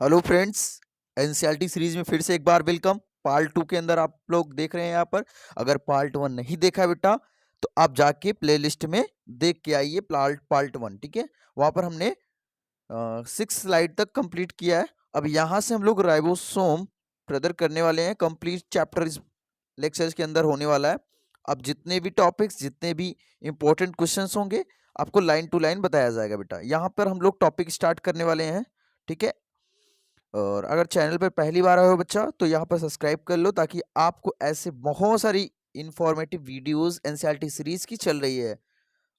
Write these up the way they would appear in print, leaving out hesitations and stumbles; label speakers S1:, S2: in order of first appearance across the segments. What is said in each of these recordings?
S1: Hello friends, NCERT series में फिर से एक बार वेलकम। पार्ट 2 के अंदर आप लोग देख रहे हैं यहाँ पर। अगर पार्ट 1 नहीं देखा बेटा तो आप जाके प्लेलिस्ट में देख के आइए पार्ट 1। ठीक है, वहाँ पर हमने 6 स्लाइड तक कंप्लीट किया है। अब यहाँ से हम लोग राइबोसोम प्रदर करने वाले हैं। कंप्लीट चैप्टर इस लेक्चर्स के अंदर होने वाला है। अब जितने भी टॉपिक्स, जितने भी इंपॉर्टेंट क्वेश्चंस होंगे आपको लाइन टू लाइन बताया जाएगा बेटा। यहाँ पर हम लोग टॉपिक स्टार्ट करने वाले हैं। ठीक है, और अगर चैनल पर पहली बार आए हो बच्चा तो यहाँ पर सब्सक्राइब कर लो, ताकि आपको ऐसे बहुत सारी इंफॉर्मेटिव वीडियोस एनसीईआरटी सीरीज की चल रही है।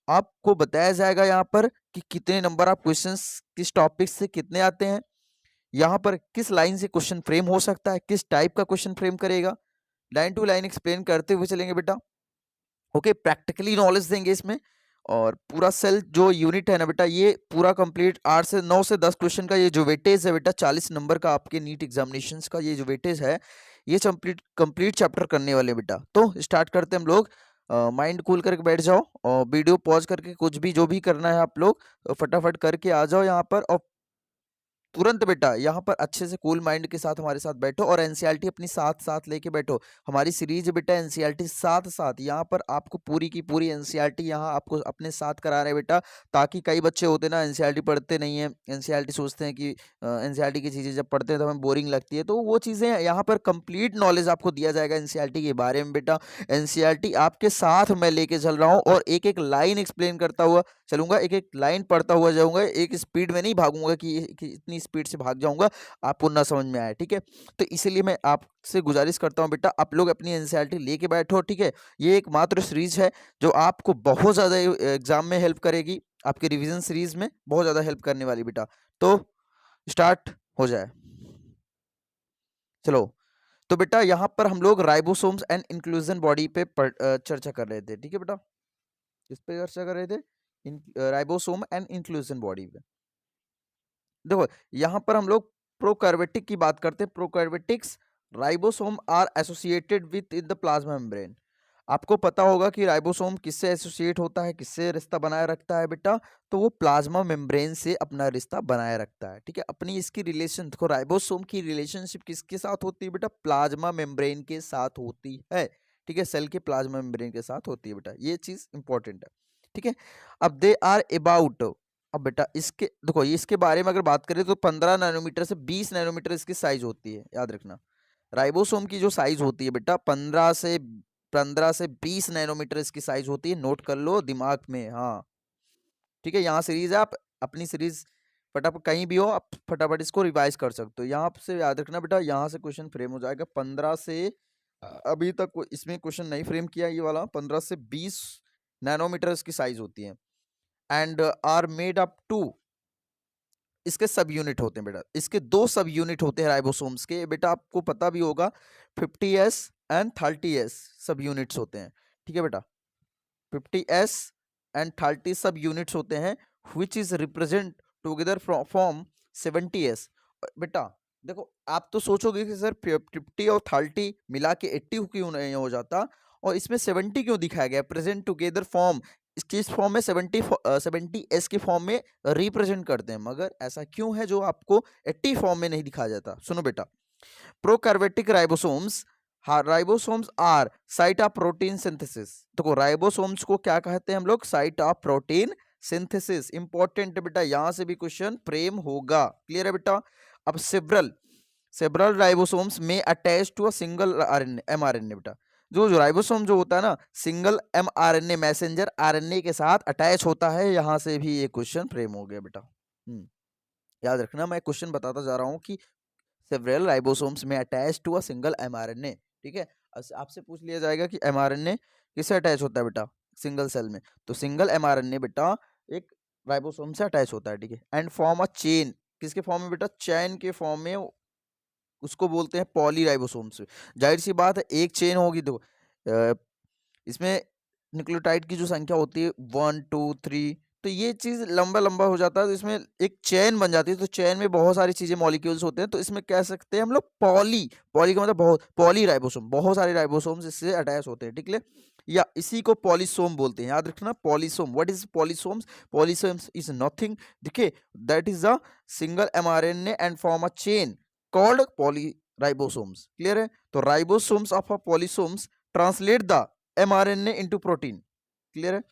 S1: आपको बताया जाएगा यहाँ पर कि कितने नंबर ऑफ क्वेश्चंस किस टॉपिक से कितने आते हैं, यहाँ पर किस लाइन से क्वेश्चन फ्रेम हो सकता है, किस टाइप का क्वेश्चन फ्रेम करेगा। लाइन टू लाइन एक्सप्लेन करते हुए चलेंगे बेटा। ओके, प्रैक्टिकली नॉलेज देंगे इसमें। और पूरा सेल जो यूनिट है ना बेटा, ये पूरा कंप्लीट 8 से 9 से 10 क्वेश्चन का ये जो वेटेज है बेटा, 40 नंबर का आपके नीट एग्जामिनेशंस का ये जो वेटेज है, ये कंप्लीट चैप्टर करने वाले बेटा। तो स्टार्ट करते हैं हम लोग। माइंड कूल करके बैठ जाओ और वीडियो पॉज करके कुछ भी जो भी करना है आप लोग फटाफट करके आ जाओ यहाँ पर। और तुरंत बेटा यहाँ पर अच्छे से कूल माइंड के साथ हमारे साथ बैठो और एनसीईआरटी अपनी साथ साथ लेके बैठो। हमारी सीरीज बेटा एनसीईआरटी साथ साथ, यहाँ पर आपको पूरी की पूरी एनसीईआरटी यहाँ आपको अपने साथ करा रहे हैं बेटा। ताकि कई बच्चे होते ना एनसीईआरटी पढ़ते नहीं है, एनसीईआरटी सोचते हैं कि एनसीईआरटी की चीज़ें जब पढ़ते हैं तो हमें बोरिंग लगती है। तो वो चीज़ें यहाँ पर कंप्लीट नॉलेज आपको दिया जाएगा एनसीईआरटी के बारे में बेटा। एनसीईआरटी आपके साथ मैं लेके चल रहा हूँ और एक एक लाइन एक्सप्लेन करता हुआ चलूंगा, एक एक लाइन पढ़ता हुआ जाऊंगा। एक स्पीड में नहीं भागूंगा कि इतनी स्पीड से भाग जाऊंगा आपको ना समझ में आए। ठीक है, तो इसीलिए मैं आपसे गुजारिश करता हूं बेटा, आप लोग अपनी एनसीईआरटी लेके बैठो। ठीक है, ये एकमात्र सीरीज है जो आपको बहुत ज़्यादा एग्जाम में हेल्प करेगी, आपके रिवीजन सीरीज में बहुत ज़्यादा हेल्प करने वाली बेटा। तो स्टार्ट हो जाए, चलो। तो बेटा यहाँ पर हम लोग राइबोसोम्स एंड इंक्लूजन बॉडी पे चर्चा कर रहे थे। ठीक है बेटा, किस पे चर्चा कर रहे थे? राइबोसोम एंड इंक्लूजन बॉडी पे। देखो यहाँ पर हम लोग प्रोकार्योटिक की बात करते हैं। Prokaryotics ribosome are associated with in the plasma membrane. आपको पता होगा कि राइबोसोम किससे एसोसिएट होता है, किससे रिश्ता बनाए रखता है बेटा? तो वो प्लाज्मा मेम्ब्रेन से अपना रिश्ता बनाए रखता है। ठीक है, अपनी इसकी रिलेशन देखो, राइबोसोम की रिलेशनशिप किसके साथ होती है बेटा? प्लाज्मा मेम्ब्रेन के साथ होती है। ठीक है, सेल के प्लाज्मा मेम्ब्रेन के साथ होती है बेटा, ये चीज इंपॉर्टेंट है। ठीक है, अब दे आर अबाउट, अब बेटा इसके देखो, ये इसके बारे में अगर बात करें तो 15 नैनोमीटर से 20 नैनोमीटर इसकी साइज होती है, याद रखना। राइबोसोम की जो साइज होती है बेटा 15 से 20 नैनोमीटर इसकी साइज होती है। नोट कर लो दिमाग में, हाँ। ठीक है, यहाँ सीरीज है, आप अपनी सीरीज फटाफट कहीं भी हो आप फटाफट इसको रिवाइज कर सकते हो। यहाँ से याद रखना बेटा, यहाँ से क्वेश्चन फ्रेम हो जाएगा 15 से, अभी तक इसमें क्वेश्चन नहीं फ्रेम किया ये वाला, 15 से 20 नैनोमीटर इसकी साइज होती है। And are made up two, इसके सब यूनिट होते हैं बेटा, इसके 2 सब यूनिट होते हैं राइबोसोम्स के बेटा, आपको पता भी होगा 50s एंड 30s सब यूनिट्स होते हैं। ठीक है बेटा, 50s एंड 30 सब यूनिट्स होते हैं which is represent together from 70s। बेटा देखो, आप तो सोचोगे कि सर 50 और 30 मिला के 80 क्यों नहीं हो जाता, और इसमें 70 क्यों दिखाया गया प्रेजेंट टुगेदर फॉर्म? इसकी इस फॉर्म में 70s के फॉर्म में रिप्रेजेंट करते हैं, मगर ऐसा क्यों है जो आपको 80 फॉर्म में नहीं दिखाया जाता? सुनो बेटा, prokaryotic ribosomes, ribosomes are site of protein synthesis. देखो राइबोसोम्स को क्या कहते हैं हम लोग? Site of protein synthesis. Important है बेटा, यहां से भी क्वेश्चन फ्रेम होगा। क्लियर है बेटा? अब सेवरल राइबोसोम्स में attach to a single RNA mRNA बेटा। जो जो राइबोसोम जो होता है ना, सिंगल एमआरएनए मैसेंजर आरएनए के साथ अटैच होता है। यहां से भी ये क्वेश्चन फ्रेम हो गया बेटा। याद रखना, मैं क्वेश्चन बताता जा रहा हूँ कि सेवरल राइबोसोम्स में attach to a single mRNA. ठीक है, आपसे पूछ लिया जाएगा कि एमआरएनए किससे अटैच होता है बेटा सिंगल सेल में? तो सिंगल एमआरएनए बेटा एक राइबोसोम से अटैच होता है। ठीक है, एंड फॉर्म अ चेन, किसके फॉर्म में बेटा? चैन के फॉर्म में, उसको बोलते हैं पॉलीराइबोसोम्स। जाहिर सी बात है एक चेन होगी तो इसमें न्यूक्लियोटाइड की जो संख्या होती है 1 2 3 तो ये चीज़ लंबा-लंबा हो जाता है, तो इसमें एक चेन बन जाती है, तो चेन में बहुत सारी चीज़ें मॉलिक्यूल्स होते हैं, तो इसमें कह सकते हैं हम लोग पॉली का मतलब बहुत, पॉलीराइबोसोम, बहुत सारे राइबोसोम्स इससे अटैच होते हैं, ठीक है? या इसी को पॉलीसोम बोलते हैं, याद रखना polysome. What is polysomes? Polysomes is nothing, देखिए, that is a single mRNA and form a chain called polyribosomes. Clear है? तो ribosomes of a polysomes translate the mRNA into protein. Clear है?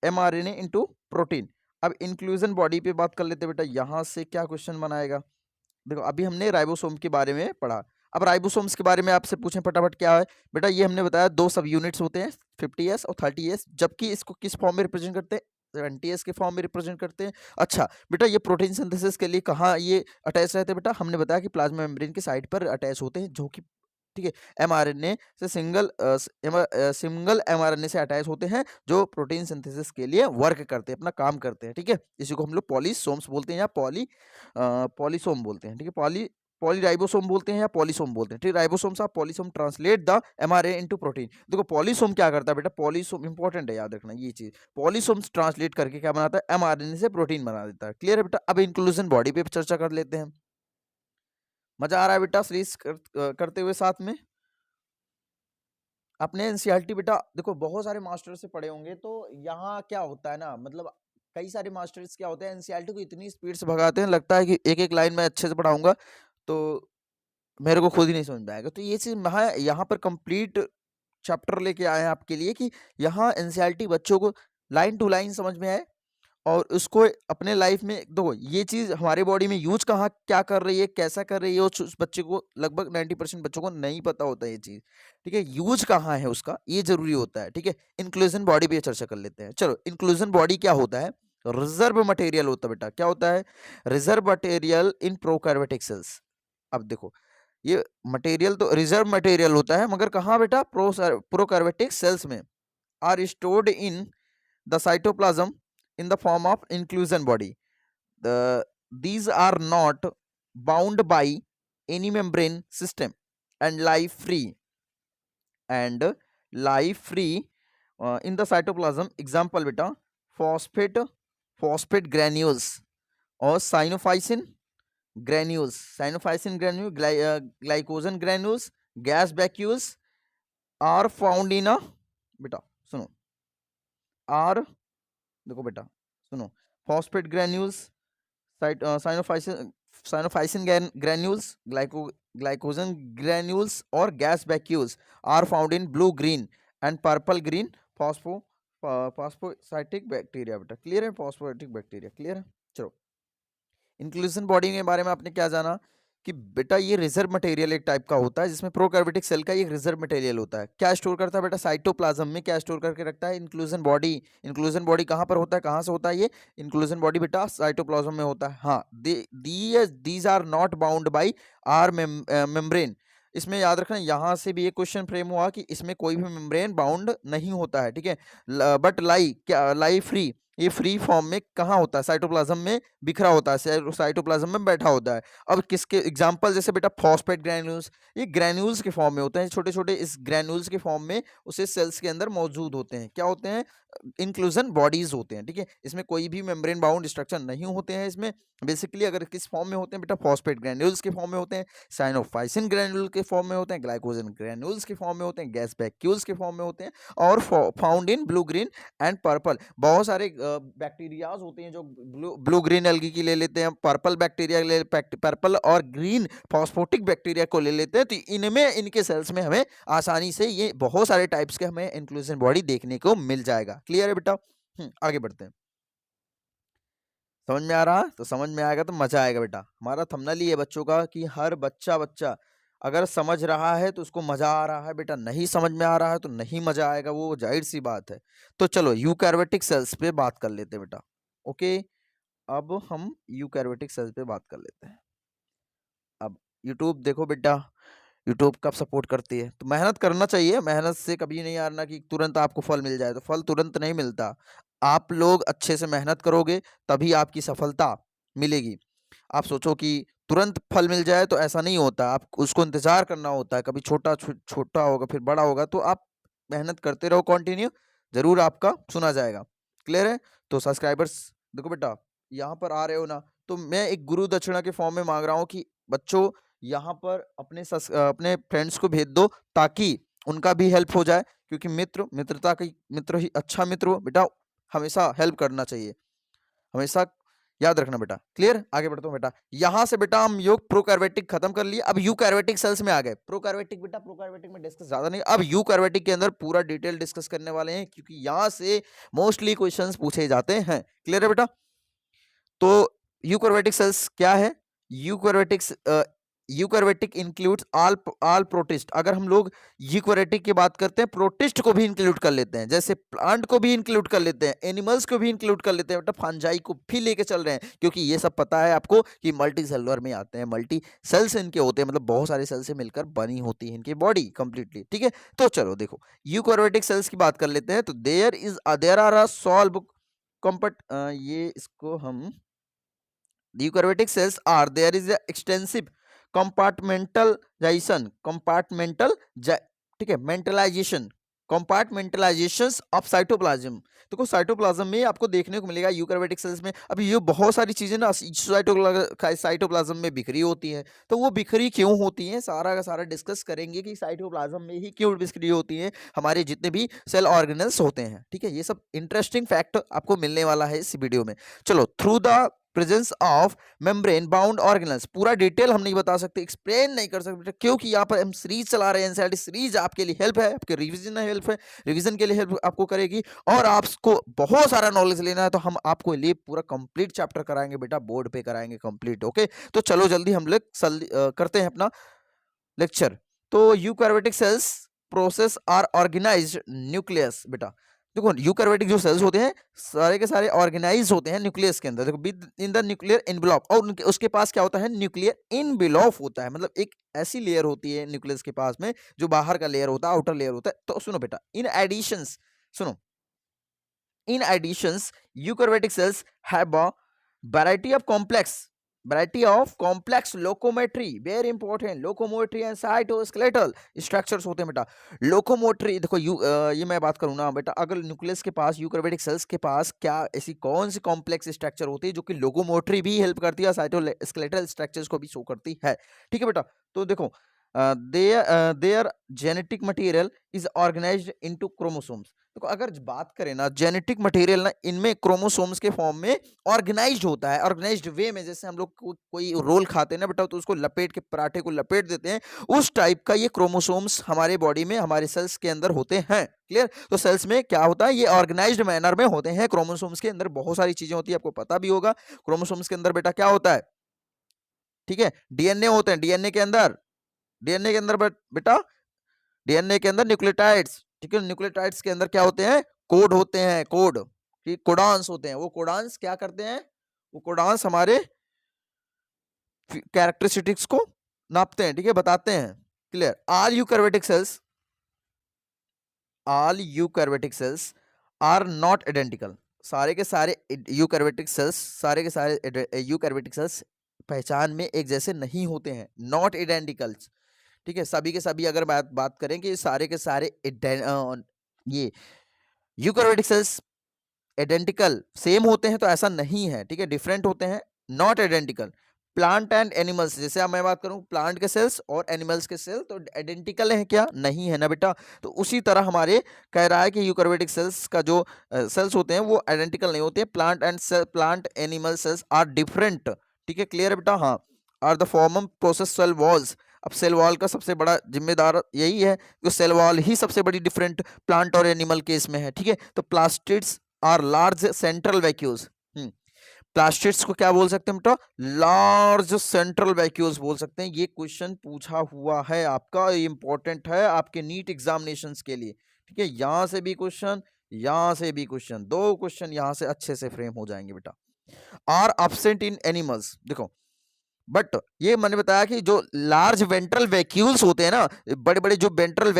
S1: mRNA into protein. अब inclusion body पे बात कर लेते हैं बेटा, यहां से क्या क्वेश्चन बनाएगा? देखो, अभी हमने राइबोसोम के बारे में पढ़ा, अब राइबोसोम्स के बारे में आपसे पूछें फटाफट, क्या है बेटा? ये हमने बताया 2 सब यूनिट्स होते हैं, 50s और 30s, जबकि इसको किस फॉर्म में रिप्रेजेंट करते हैं? 70s के फॉर्म में रिप्रेजेंट करते हैं। अच्छा बेटा, ये प्रोटीन सिंथेसिस के लिए कहाँ ये अटैच रहते हैं बेटा? हमने बताया कि प्लाज्मा मेम्ब्रेन के साइड पर अटैच होते हैं, जो कि ठीक है mRNA से सिंगल mRNA से अटैच होते हैं, जो प्रोटीन सिंथेसिस के लिए वर्क करते हैं, अपना काम करते हैं, ठीक है? इसी को हम लोग पॉलीसोम्स बोलते हैं या पॉलीसोम बोलते हैं, ठीक है? पॉलीराइबोसोम बोलते हैं या पॉलीसोम बोलते हैं, ठीक है? Ribosomes of polysome translate the mRNA into protein. देखो, पॉलीसोम क्या करता है बेटा? पॉलीसोम इंपॉर्टेंट है, याद रखना ये चीज। पॉलीसोम्स ट्रांसलेट करके क्या बनाता है? mRNA से प्रोटीन बना देता है। क्लियर है बेटा? अब इंक्लूजन बॉडी पे चर्चा कर लेते हैं। मजा आ रहा है बेटा सीरीज करते हुए साथ में? अपने एनसीईआरटी बेटा देखो, बहुत सारे मास्टर से पढ़े होंगे, तो यहाँ क्या होता है ना, मतलब कई सारे मास्टर्स क्या होते हैं, एनसीईआरटी को इतनी स्पीड से भगाते हैं, लगता है कि एक एक लाइन में अच्छे से पढ़ाऊंगा तो मेरे को खुद ही नहीं समझ में आएगा। तो ये चीज मैं यहाँ पर कंप्लीट चैप्टर लेके आए हैं आपके लिए, कि यहाँ एनसीईआरटी बच्चों को लाइन टू लाइन समझ में आए, और उसको अपने लाइफ में देखो, ये चीज हमारे बॉडी में यूज कहाँ क्या कर रही है, कैसा कर रही है, उस बच्चे को लगभग 90% बच्चों को नहीं पता होता है ये चीज, ठीक है? यूज कहाँ है उसका, ये जरूरी होता है, ठीक है? इंक्लूजन बॉडी पे चर्चा कर लेते हैं। चलो, इंक्लूजन बॉडी क्या होता है? रिजर्व मटेरियल होता है बेटा। क्या होता है? Reserve material in prokaryotic sales. अब देखो, ये मटेरियल तो रिजर्व मटेरियल होता है, मगर कहाँ बेटा? प्रोकार्योटिक सेल्स में are stored in the cytoplasm in the form of inclusion body. These are not bound by any membrane system and life free in the cytoplasm. Example beta, phosphate granules or Cyanophysin granule, glycogen granules, gas vacuoles are found in a beta सुनो are देखो बेटा सुनो, phosphate granules, cyanophycin granules, glycogen granules और gas vacuoles are found in blue green and purple green phosphocytic bacteria बेटा। Clear है? Phosphocytic bacteria. Clear है? चलो, inclusion body के बारे में आपने क्या जाना कि बेटा ये रिजर्व मटेरियल एक टाइप का होता है, जिसमें प्रोकार्योटिक सेल का एक रिजर्व मटेरियल होता है। क्या स्टोर करता है बेटा? साइटोप्लाज्म में क्या स्टोर करके रखता है? इंक्लूजन बॉडी कहाँ पर होता है, कहाँ से होता है ये इंक्लूजन बॉडी बेटा? साइटोप्लाज्म में होता है। हाँ, these are not bound by are membrane. इसमें याद रखना, यहाँ से भी एक क्वेश्चन फ्रेम हुआ कि इसमें कोई भी मेम्ब्रेन बाउंड नहीं होता है, ठीक है? बट लाई फ्री, ये फ्री फॉर्म में कहाँ होता है? साइटोप्लाज्म में बिखरा होता है, साइटोप्लाज्म में बैठा होता है। अब किसके एग्जांपल, जैसे बेटा फॉस्फेट ग्रैन्यूल्स, ये ग्रैन्यूल्स के फॉर्म में होते हैं, छोटे छोटे इस ग्रैन्यूल्स के फॉर्म में उसे सेल्स के अंदर मौजूद होते हैं। क्या होते हैं? इंक्लूजन बॉडीज होते हैं, ठीक है? इसमें कोई भी मेम्ब्रेन बाउंड स्ट्रक्चर नहीं होते हैं। इसमें बेसिकली अगर किस फॉर्म में होते हैं बेटा? फॉस्फेट ग्रैन्यूल्स के फॉर्म में होते हैं, साइनोफाइसिन ग्रैन्यूल के फॉर्म में होते हैं, ग्लाइकोजन ग्रैन्यूल्स के फॉर्म में होते हैं, गैस वैक्यूल्स के फॉर्म में होते हैं, और found in blue green and purple. बहुत सारे बैक्टीरियाज होते हैं जो ब्लू ग्रीन एल्गी की ले लेते हैं, पर्पल बैक्टीरिया पर्पल और ग्रीन फॉस्फोटिक बैक्टीरिया को ले लेते हैं। तो इनमें, इनके सेल्स में हमें आसानी से ये बहुत सारे टाइप्स के हमें इंक्लूजन बॉडी देखने को मिल जाएगा। क्लियर है बेटा? आगे बढ़ते हैं। समझ में आ रहा? तो समझ में आएगा तो मजा आएगा बेटा। हमारा थंबनेल ही है बच्चों का कि हर बच्चा अगर समझ रहा है तो उसको मजा आ रहा है बेटा, नहीं समझ में आ रहा है तो नहीं मजा आएगा, वो जाहिर सी बात है। तो चलो, यूकैरियोटिक सेल्स पे बात कर लेते हैं बेटा। ओके, अब हम यूकैरियोटिक सेल्स पे बात कर लेते हैं। अब यूट्यूब देखो बेटा, यूट्यूब कब सपोर्ट करती है, तो मेहनत करना चाहिए। मेहनत से कभी नहीं हारना कि तुरंत आपको फल मिल जाए, तो फल तुरंत नहीं मिलता। आप लोग अच्छे से मेहनत करोगे तभी आपकी सफलता मिलेगी। आप सोचो कि तुरंत फल मिल जाए, तो ऐसा नहीं होता, आप उसको इंतजार करना होता है। कभी छोटा होगा, फिर बड़ा होगा, तो आप मेहनत करते रहो कंटिन्यू, जरूर आपका सुना जाएगा। क्लियर है? तो सब्सक्राइबर्स देखो बेटा, यहाँ पर आ रहे हो ना, तो मैं एक गुरु दक्षिणा के फॉर्म में मांग रहा हूँ कि बच्चों यहाँ पर अपने फ्रेंड्स को भेज दो, ताकि उनका भी हेल्प हो जाए, क्योंकि मित्रता की मित्र ही अच्छा मित्र हो बेटा, हमेशा हेल्प करना चाहिए, हमेशा याद रखना बेटा। क्लियर? आगे बढ़ता हूँ बेटा। यहां से बेटा हम योग प्रोकार्योटिक खत्म कर लिए, अब यूकार्योटिक सेल्स में आ गए। प्रोकार्योटिक बेटा, प्रोकार्योटिक में डिस्कस ज्यादा नहीं, अब यूकार्योटिक के अंदर पूरा डिटेल डिस्कस करने वाले हैं, क्योंकि यहां से मोस्टली क्वेश्चंस पूछे जाते हैं। क्लियर है बेटा? तो यूकार्योटिक सेल्स क्या है? Eukaryotic includes all protist. अगर हम लोग यूकार्योटिक की बात करते हैं, प्रोटिस्ट को भी इंक्लूड कर लेते हैं, जैसे प्लांट को भी इंक्लूड कर लेते हैं, एनिमल्स को भी इंक्लूड कर लेते हैं बेटा, फंजाई को भी लेके चल रहे हैं, क्योंकि ये सब पता है आपको कि मल्टी सेलुलर में आते हैं, मल्टी सेल्स इनके होते हैं, मतलब बहुत सारे सेल से मिलकर बनी होती है इनकी बॉडी कंप्लीटली। ठीक है, तो चलो देखो यूकार्योटिक सेल्स की बात कर लेते हैं। तो देयर आर अ सॉल्व कंपट ये इसको हम eukaryotic cells are there is a extensive compartmentalization ठीक है, मेंटलाइजेशन कंपार्टमेंटलाइजेशंस ऑफ साइटोप्लाज्म। देखो साइटोप्लाज्म में आपको देखने को मिलेगा यूकैरियोटिक सेल्स में, अभी ये बहुत सारी चीजें ना साइटोप्लाज्म में बिखरी होती हैं, तो वो बिखरी क्यों होती हैं, सारा का सारा डिस्कस करेंगे कि साइटोप्लाज्म में ही क्यों बिखरी होती हैं हमारे जितने भी सेल ऑर्गेनल्स होते हैं। ठीक है, ये सब इंटरेस्टिंग फैक्ट आपको मिलने वाला है इस वीडियो में। चलो, through the presence of membrane bound organelles, पूरा डिटेल हम नहीं बता सकते, एक्सप्लेन नहीं कर सकते, क्योंकि यहाँ पर हम सीरीज चला रहे हैं। एनसीईआरटी सीरीज आपके लिए हेल्प है, आपके रिवीजन के लिए हेल्प आपको करेगी, और आपको बहुत सारा नॉलेज लेना है तो हम आपको लिए पूरा कंप्लीट चैप्टर कराएंगे बेटा, बोर्ड पे कराएंगे कंप्लीट। ओके, तो चलो जल्दी हम लोग करते हैं अपना लेक्चर। तो eukaryotic cells process are organised nucleus. बेटा देखो, यूकैरियोटिक जो सेल्स होते हैं सारे के सारे ऑर्गेनाइज होते हैं न्यूक्लियस के अंदर। देखो, with in the nuclear envelope, और उसके पास क्या होता है, न्यूक्लियर एनवेलप होता है, मतलब एक ऐसी लेयर होती है न्यूक्लियस के पास में जो बाहर का लेयर होता है, आउटर लेयर होता है। तो सुनो बेटा, सुनो, in additions eukaryotic cells have a variety of complex locomotory, very important, locomotory and cytoskeletal structures होते हैं बेटा। लोकोमोटरी देखो, ये मैं बात करूँ ना बेटा, अगर न्यूक्लियस के पास यूकैरियोटिक सेल्स के पास क्या ऐसी कौन सी कॉम्प्लेक्स स्ट्रक्चर होती है जो कि लोकोमोटरी भी हेल्प करती है, साइटोस्केलेटल स्ट्रक्चर्स को भी शो करती है। ठीक है बेटा, तो देखो there genetic material is organised into chromosomes. देखो, अगर बात करें ना जेनेटिक मटेरियल ना, इनमें क्रोमोसोम्स के फॉर्म में ऑर्गेनाइज्ड होता है, ऑर्गेनाइज्ड वे में, जैसे हम लोग कोई रोल खाते हैं ना बेटा, तो उसको लपेट के पराठे को लपेट देते हैं, उस टाइप का ये क्रोमोसोम्स हमारे बॉडी में, हमारे सेल्स के अंदर होते हैं। क्लियर? तो सेल्स में क्या होता है, ये ऑर्गेनाइज्ड मैनर में होते हैं। क्रोमोसोम्स के अंदर बहुत सारी चीजें होती है, आपको पता भी होगा। क्रोमोसोम्स के अंदर बेटा क्या होता है, ठीक है, डीएनए होते हैं, डीएनए के अंदर बेटा, डीएनए के अंदर न्यूक्लियोटाइड्स, ठीक है, न्यूक्लियोटाइड्स के अंदर क्या होते हैं, कोड होते हैं, कोड, ठीक, कोडांस होते हैं। वो कोडांस क्या करते हैं, वो कोडांस हमारे कैरेक्टरिस्टिक्स को नापते हैं, ठीक है, बताते हैं। Clear? All eukaryotic cells are not identical. सारे के सारे यूकैरियोटिक सेल्स पहचान में एक जैसे नहीं होते हैं, नॉट आइडेंटिकल। ठीक है, सभी के सभी अगर बात करें कि सारे के सारे ये यूकैरियोटिक सेल्स आइडेंटिकल सेम होते हैं, तो ऐसा नहीं है। ठीक है, डिफरेंट होते हैं, not identical. Plant and animals, जैसे अब मैं बात करूं प्लांट के सेल्स और एनिमल्स के सेल, तो आइडेंटिकल है क्या, नहीं है ना बेटा। तो उसी तरह हमारे कह रहा है कि यूकैरियोटिक सेल्स का जो सेल्स होते हैं वो आइडेंटिकल नहीं होते, plant animal cells are different. ठीक है, क्लियर है बेटा? हाँ, are the form process cell walls. अब सेल वॉल का सबसे बड़ा जिम्मेदार यही है कि सेल वॉल ही सबसे बड़ी डिफरेंट प्लांट और एनिमल केस में है। ठीक है, तो plastids are large central vacuoles. Plastids को क्या बोल सकते हैं बेटा, लार्ज सेंट्रल वैक्यूल्स बोल सकते हैं। ये क्वेश्चन पूछा हुआ है आपका, इंपॉर्टेंट है आपके नीट एग्जामिनेशंस के लिए। ठीक है, यहां से भी क्वेश्चन, यहां से भी क्वेश्चन, दो क्वेश्चन यहां से अच्छे से फ्रेम हो जाएंगे बेटा। आर एब्सेंट इन एनिमल्स, देखो बट ये मैंने बताया कि जो लार्ज वेंट्रल वैक्यूल्स होते हैं ना, बड़े बड़े जो सेंट्रल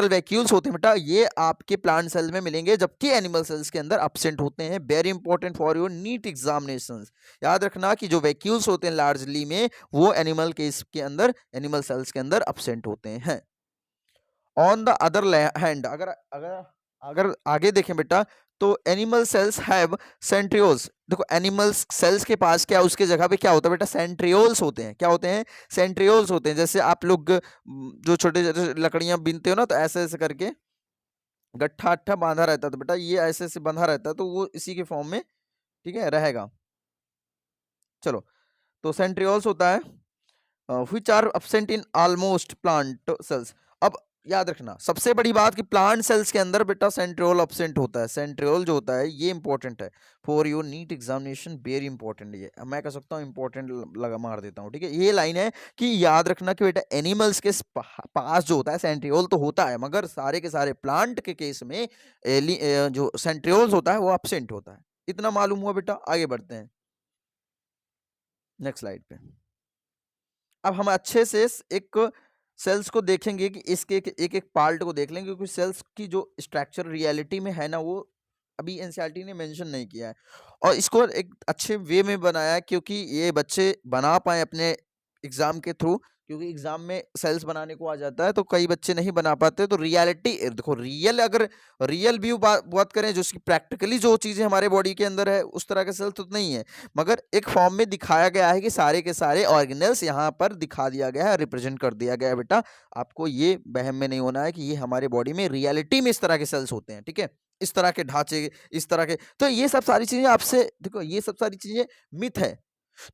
S1: वैक्यूल्स होते हैं बेटा, ये आपके प्लांट सेल में मिलेंगे, जबकि एनिमल सेल्स के अंदर एब्सेंट होते हैं। Very important for your NEET examinations. याद रखना कि जो वैक्यूल्स होते हैं लार्जली में, वो एनिमल केस के अंदर, एनिमल सेल्स के अंदर एब्सेंट होते हैं। ऑन द अदर हैंड, अगर अगर अगर आगे देखें बेटा, तो एनिमल सेल्स हैव सेंट्रियोल्स। देखो एनिमल सेल्स के पास क्या, उसके जगह पे क्या होता है बेटा, सेंट्रियोल्स होते हैं। क्या होते हैं, सेंट्रियोल्स होते हैं। जैसे आप लोग जो छोटे छोटे लकड़ियां बीनते हो ना, तो ऐसे ऐसे करके गट्ठा अट्ठा बांधा रहता है, तो बेटा ये ऐसे ऐसे बंधा रहता है, तो वो इसी के फॉर्म में, ठीक है, रहेगा। चलो, तो सेंट्रियोल्स होता है which are absent in almost plant cells. अब याद रखना सबसे बड़ी बात कि प्लांट सेल्स के अंदर बेटा सेंट्रियोल एब्सेंट होता है। सेंट्रियोल जो होता है ये इंपॉर्टेंट है for your NEET examination, very important. ये मैं कह सकता हूँ इंपॉर्टेंट लगा मार देता हूँ, ठीक है। ये लाइन है कि याद रखना कि बेटा एनिमल्स के पास जो होता है सेंट्रियोल तो होता है, मगर सारे के सारे प्लांट के केस में जो सेंट्रियोल्स होता है वो एब्सेंट होता है। इतना मालूम हुआ बेटा। आगे बढ़ते हैं नेक्स्ट स्लाइड पे। अब हम अच्छे से एक सेल्स को देखेंगे कि इसके एक एक पार्ट को देख लेंगे, क्योंकि सेल्स की जो स्ट्रक्चर रियलिटी में है ना, वो अभी एनसीईआरटी ने मेंशन नहीं किया है, और इसको एक अच्छे वे में बनाया है क्योंकि ये बच्चे बना पाए अपने एग्जाम के थ्रू। क्योंकि एग्जाम में सेल्स बनाने को आ जाता है तो कई बच्चे नहीं बना पाते। तो रियलिटी देखो, रियल अगर रियल व्यू बात करें, जो प्रैक्टिकली जो चीजें हमारे बॉडी के अंदर है उस तरह के सेल्स तो नहीं है, मगर एक फॉर्म में दिखाया गया है कि सारे के सारे ऑर्गेनेल्स यहाँ पर दिखा दिया गया है, रिप्रेजेंट कर दिया गया है। बेटा आपको ये वहम में नहीं होना है कि ये हमारे बॉडी में रियलिटी में इस तरह के सेल्स होते हैं, ठीक है, इस तरह के ढांचे, इस तरह के। तो ये सब सारी चीजें आपसे, देखो ये सब सारी चीजें मिथ है।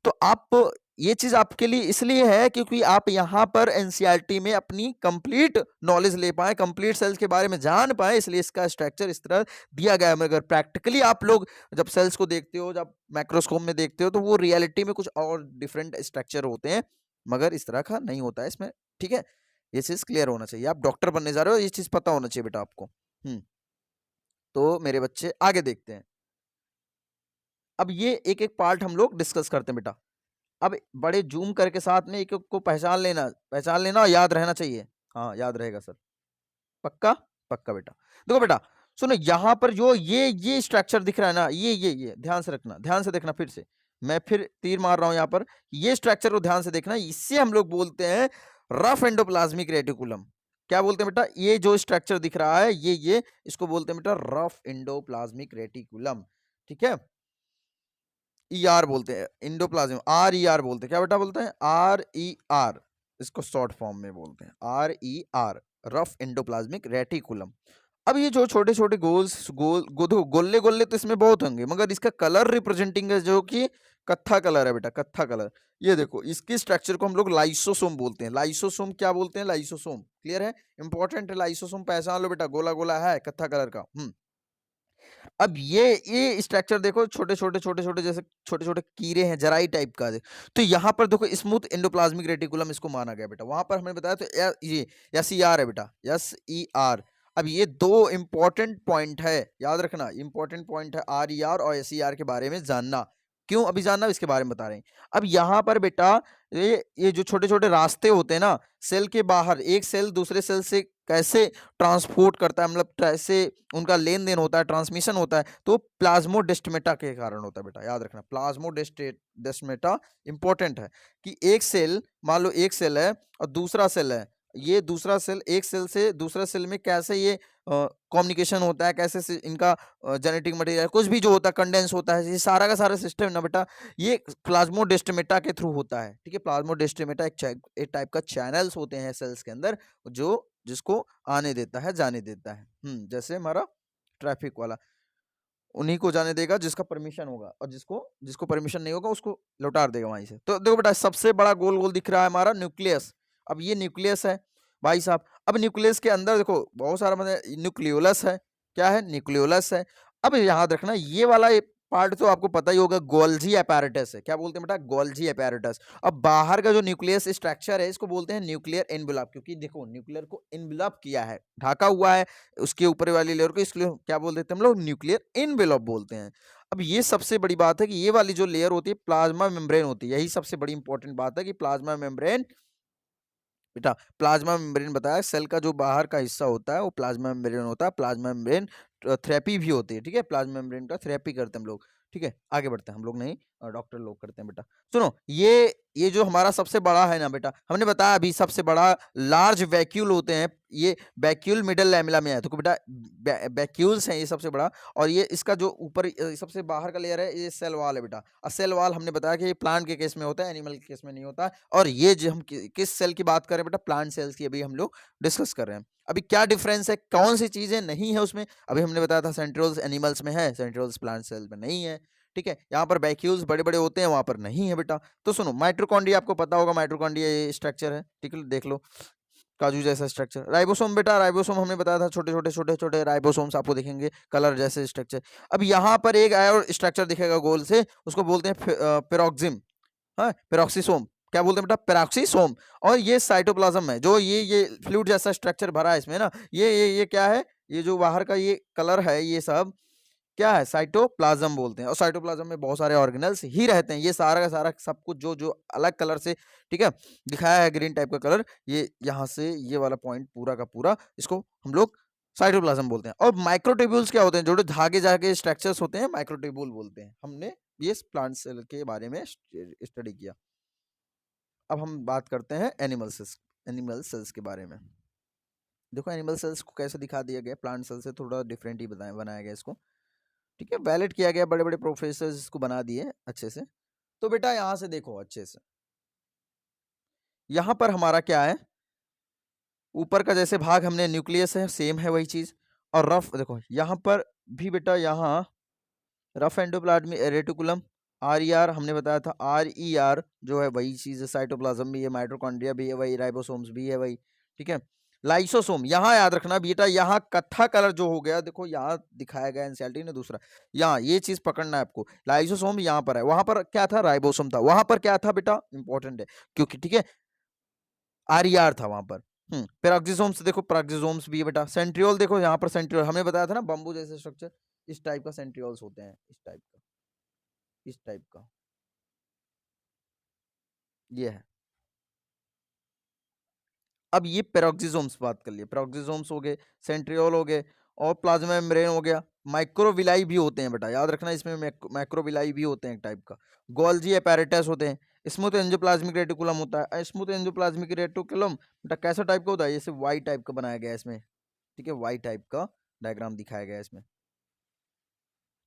S1: तो आप ये चीज आपके लिए इसलिए है क्योंकि आप यहाँ पर एनसीईआरटी में अपनी कंप्लीट नॉलेज ले पाए, कंप्लीट सेल्स के बारे में जान पाए, इसलिए इसका स्ट्रक्चर इस तरह दिया गया है। मगर प्रैक्टिकली आप लोग जब सेल्स को देखते हो, जब माइक्रोस्कोप में देखते हो, तो वो रियलिटी में कुछ और डिफरेंट स्ट्रक्चर होते हैं, मगर इस तरह का नहीं होता है इसमें, ठीक है। ये चीज क्लियर होना चाहिए। आप डॉक्टर बनने जा रहे हो, ये चीज पता होना चाहिए बेटा आपको। तो मेरे बच्चे आगे देखते हैं। अब ये एक एक पार्ट हम लोग डिस्कस करते हैं बेटा। अब बड़े जूम करके साथ में एक एक को पहचान लेना और याद रहना चाहिए। हाँ याद रहेगा सर, पक्का पक्का बेटा। देखो बेटा सुनो, यहाँ पर जो ये स्ट्रक्चर दिख रहा है ना, ये ध्यान से रखना, ध्यान से देखना। फिर से मैं फिर तीर मार रहा हूं यहाँ पर, ये स्ट्रक्चर को ध्यान से देखना। इससे हम लोग बोलते हैं रफ एंडोप्लाज्मिक रेटिकुलम। क्या बोलते हैं बेटा, ये जो स्ट्रक्चर दिख रहा है ये इसको बोलते हैं बेटा रफ एंडोप्लाज्मिक रेटिकुलम, ठीक है। ER बोलते हैं, इंडोप्लाज्म, RER बोलते हैं। क्या बेटा बोलते हैं, RER, इसको शॉर्ट फॉर्म में बोलते हैं RER, रफ एंडोप्लाज्मिक रेटिकुलम। अब ये जो छोटे छोटे गोले गोले तो इसमें बहुत होंगे, मगर इसका कलर रिप्रेजेंटिंग है जो कि कत्था कलर है बेटा, कत्था कलर। ये देखो इसकी स्ट्रक्चर को हम लोग लाइसोसोम बोलते हैं। लाइसोसोम क्या बोलते हैं, लाइसोसोम, क्लियर है, इंपॉर्टेंट है। लाइसोसोम पहचान लो बेटा, गोला गोला है कत्था कलर का। अब ये स्ट्रक्चर देखो, छोटे छोटे जैसे छोटे छोटे कीड़े हैं, जराई टाइप का। तो यहाँ पर देखो स्मूथ एंडोप्लाज्मिक रेटिकुलम इसको माना गया बेटा। वहां पर हमने बताया तो ये SER है बेटा, SER। अब ये दो इंपॉर्टेंट पॉइंट है, याद रखना, इंपॉर्टेंट पॉइंट है RER और SER के बारे में जानना। क्यों अभी जानना, इसके बारे में बता रहे हैं। अब यहाँ पर बेटा ये जो छोटे छोटे रास्ते होते हैं ना, सेल के बाहर एक सेल दूसरे सेल से कैसे ट्रांसपोर्ट करता है, मतलब कैसे उनका लेन देन होता है, ट्रांसमिशन होता है, तो प्लाज्मोडेस्माटा के कारण होता है बेटा। याद रखना, प्लाज्मोडेस्माटा इंपॉर्टेंट है कि एक सेल, मान लो एक सेल है और दूसरा सेल है, ये दूसरा सेल एक सेल से दूसरा सेल में कैसे ये कम्युनिकेशन होता है, कैसे इनका जेनेटिक मटेरियल कुछ भी जो होता है कंडेंस होता है, ये सारा का सारा सिस्टम ना बेटा ये प्लाज्मोडेस्माटा के थ्रू होता है, ठीक है। प्लाज्मोडेस्माटा एक टाइप का चैनल्स होते हैं सेल्स के अंदर, जो जिसको आने देता है जाने देता है। जैसे हमारा ट्रैफिक वाला उन्हीं को जाने देगा जिसका परमिशन होगा, और जिसको जिसको परमिशन नहीं होगा उसको लौटार देगा वहीं से। तो देखो बेटा सबसे बड़ा गोल गोल दिख रहा है हमारा न्यूक्लियस। अब ये न्यूक्लियस है भाई साहब। अब न्यूक्लियस के अंदर देखो बहुत सारा मतलब न्यूक्लियोलस है, क्या है, न्यूक्लियोलस है। अब याद रखना ये वाला पार्ट तो आपको पता ही होगा, गोल्जी अपैरेटस है। क्या बोलते हैं बेटा, गोल्जी अपैरेटस। अब बाहर का जो न्यूक्लियस स्ट्रक्चर है इसको बोलते हैं न्यूक्लियर एनवेलप, क्योंकि देखो न्यूक्लियर को एनवेलप किया है, ढका हुआ है उसके ऊपर वाली लेयर को, इसलिए क्या बोल देते हैं हम लोग, न्यूक्लियर एनवेलप बोलते हैं। अब ये सबसे बड़ी बात है कि ये वाली जो लेयर होती है प्लाज्मा मेम्ब्रेन होती है, यही सबसे बड़ी इंपॉर्टेंट बात है कि प्लाज्मा मेम्ब्रेन बेटा, प्लाज्मा मेम्ब्रेन बताया सेल का जो बाहर का हिस्सा होता है वो प्लाज्मा मेम्ब्रेन होता है। प्लाज्मा मेम्ब्रेन थेरेपी भी होती है, ठीक है, प्लाज्मा मेम्ब्रेन का थेरेपी करते हैं हम लोग, ठीक है। आगे बढ़ते हैं, हम लोग नहीं डॉक्टर लोग करते हैं बेटा। सुनो ये जो हमारा सबसे बड़ा है ना बेटा, हमने बताया अभी सबसे बड़ा लार्ज वैक्यूल होते हैं, ये वैक्यूल मिडल लैमेला में है, तो बेटा वैक्यूल्स हैं ये सबसे बड़ा। और ये इसका जो ऊपर सबसे बाहर का लेयर है ये सेल वॉल है बेटा। और सेल वॉल हमने बताया कि ये प्लांट के केस में होता है, एनिमल के केस में नहीं होता। और ये जो हम किस सेल की बात कर रहे हैं बेटा, प्लांट सेल्स की अभी हम लोग डिस्कस कर रहे हैं। अभी क्या डिफरेंस है, कौन सी चीजें नहीं है उसमें, अभी हमने बताया था सेंट्रियोल्स एनिमल्स में है, सेंट्रियोल्स प्लांट सेल में नहीं है, ठीक है। यहाँ पर वैक्यूल्स बड़े बड़े होते हैं, वहां पर नहीं है बेटा। तो सुनो, माइटोकॉन्ड्रिया आपको पता होगा, माइटोकॉन्ड्रिया ये स्ट्रक्चर है, ठीक है, देख लो काजू जैसा स्ट्रक्चर। राइबोसोम बेटा, राइबोसोम हमने बताया था छोटे छोटे छोटे छोटे राइबोसोम्स आपको दिखेंगे, कलर जैसे स्ट्रक्चर। अब यहाँ पर एक और स्ट्रक्चर दिखेगा गोल से, उसको बोलते हैं पेरोक्सिम, हाँ पेरोक्सीसोम। क्या बोलते हैं बेटा, पेरोक्सीसोम। और ये साइटोप्लाज्म है, जो ये फ्लूइड जैसा स्ट्रक्चर भरा है इसमें ना, ये क्या है, ये जो बाहर का ये कलर है, ये सब क्या है, साइटोप्लाज्म बोलते हैं। और साइटोप्लाज्म में बहुत सारे ऑर्गेनल्स ही रहते हैं। ये सारा का सारा सब कुछ जो जो अलग कलर से, ठीक है, दिखाया है ग्रीन टाइप का कलर, ये यहाँ से ये वाला पॉइंट पूरा का पूरा, इसको हम लोग साइटोप्लाज्म बोलते हैं। और माइक्रोट्यूब्यूल्स क्या होते हैं, जो जो धागे धागे स्ट्रक्चर्स होते हैं, माइक्रोट्यूब्यूल बोलते हैं। हमने ये प्लांट सेल के बारे में स्टडी किया। अब हम बात करते हैं एनिमल सेल्स के बारे में। देखो एनिमल सेल्स को कैसे दिखा दिया गया, प्लांट सेल से थोड़ा डिफरेंट ही बनाया गया इसको, ठीक है, वैलिड किया गया, बड़े बड़े प्रोफेसर इसको बना दिए अच्छे से। तो बेटा यहां से देखो अच्छे से, यहां पर हमारा क्या है, ऊपर का जैसे भाग हमने न्यूक्लियस है, सेम है वही चीज। और रफ देखो यहाँ पर भी बेटा, यहाँ रफ एंडोप्लाज्मिक रेटिकुलम, RER हमने बताया था, RER जो है वही चीज है, साइटोप्लाज्म भी है, माइटोकॉन्ड्रिया भी है वही, राइबोसोम्स भी है वही, ठीक है। लाइसोसोम यहाँ याद रखना बेटा, यहाँ कत्था कलर जो हो गया, देखो यहाँ दिखाया गया एनसीईआरटी ने दूसरा, यहाँ ये चीज पकड़ना है आपको, लाइसोसोम यहाँ पर है, वहां पर क्या था, राइबोसोम था, वहां पर क्या था बेटा, इंपॉर्टेंट है क्योंकि, ठीक है, RER था वहां पर। पेरोक्सिसोम्स देखो, पेरोक्सिसोम्स भी है बेटा। सेंट्रियोल देखो, यहाँ पर सेंट्रियोल हमने बताया था ना, बम्बू जैसे स्ट्रक्चर, इस टाइप का सेंट्रियोल्स होते हैं, इस टाइप का, इस टाइप का ये है। अब ये पेरोक्सिसोम्स बात कर लिए, पेरोक्सिसोम्स हो गए, सेंट्रियोल हो गए, और प्लाज्मा मेम्ब्रेन हो गया। माइक्रोविलाई भी होते हैं बेटा, याद रखना, इसमें माइक्रोविलाई भी होते हैं एक टाइप का। गोल्जी एपेरेटस होते हैं। स्मूथ एंजियोप्लाज्मिक रेटिकुलम होता है। स्मूथ एंजियोप्लाज्मिक रेटिकुलम बेटा कैसा टाइप का होता है, जैसे वाई टाइप का बनाया गया है इसमें, ठीक है, वाई टाइप का डायग्राम दिखाया गया है इसमें।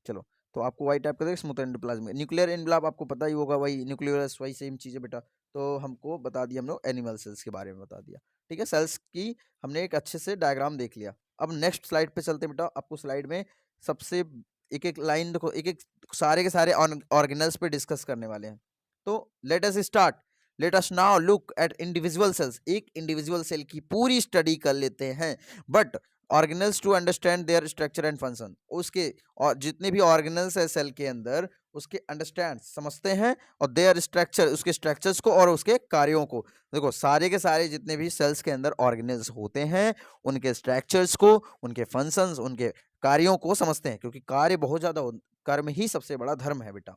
S1: चलो, तो आपको वाई टाइप का स्मूथ एंडोप्लाज्मिक, न्यूक्लियर एनवलप आपको पता ही होगा, वही न्यूक्लियस, वही सेम चीज़ है बेटा। तो हमको बता दिया, हम लोग एनिमल सेल्स के बारे में बता दिया, ठीक है। सेल्स की हमने एक अच्छे से डायग्राम देख लिया। अब नेक्स्ट स्लाइड पे चलते बेटा, आपको स्लाइड में सबसे एक एक लाइन देखो, एक एक सारे के सारे ऑर्गेनल्स पे डिस्कस करने वाले हैं। तो let us start, let us now look at individual cells. एक इंडिविजुअल सेल की पूरी स्टडी कर लेते हैं, but organelles to understand their structure and function, उसके और जितने भी ऑर्गेनल्स है सेल के अंदर, उसके अंडरस्टैंड समझते हैं, और देयर स्ट्रक्चर, उसके स्ट्रक्चर्स को और उसके कार्यों को। देखो सारे के सारे जितने भी सेल्स के अंदर ऑर्गेनल्स होते हैं, उनके स्ट्रक्चर्स को, उनके फंक्शंस, उनके कार्यों को समझते हैं, क्योंकि कार्य बहुत ज्यादा, कर्म ही सबसे बड़ा धर्म है बेटा।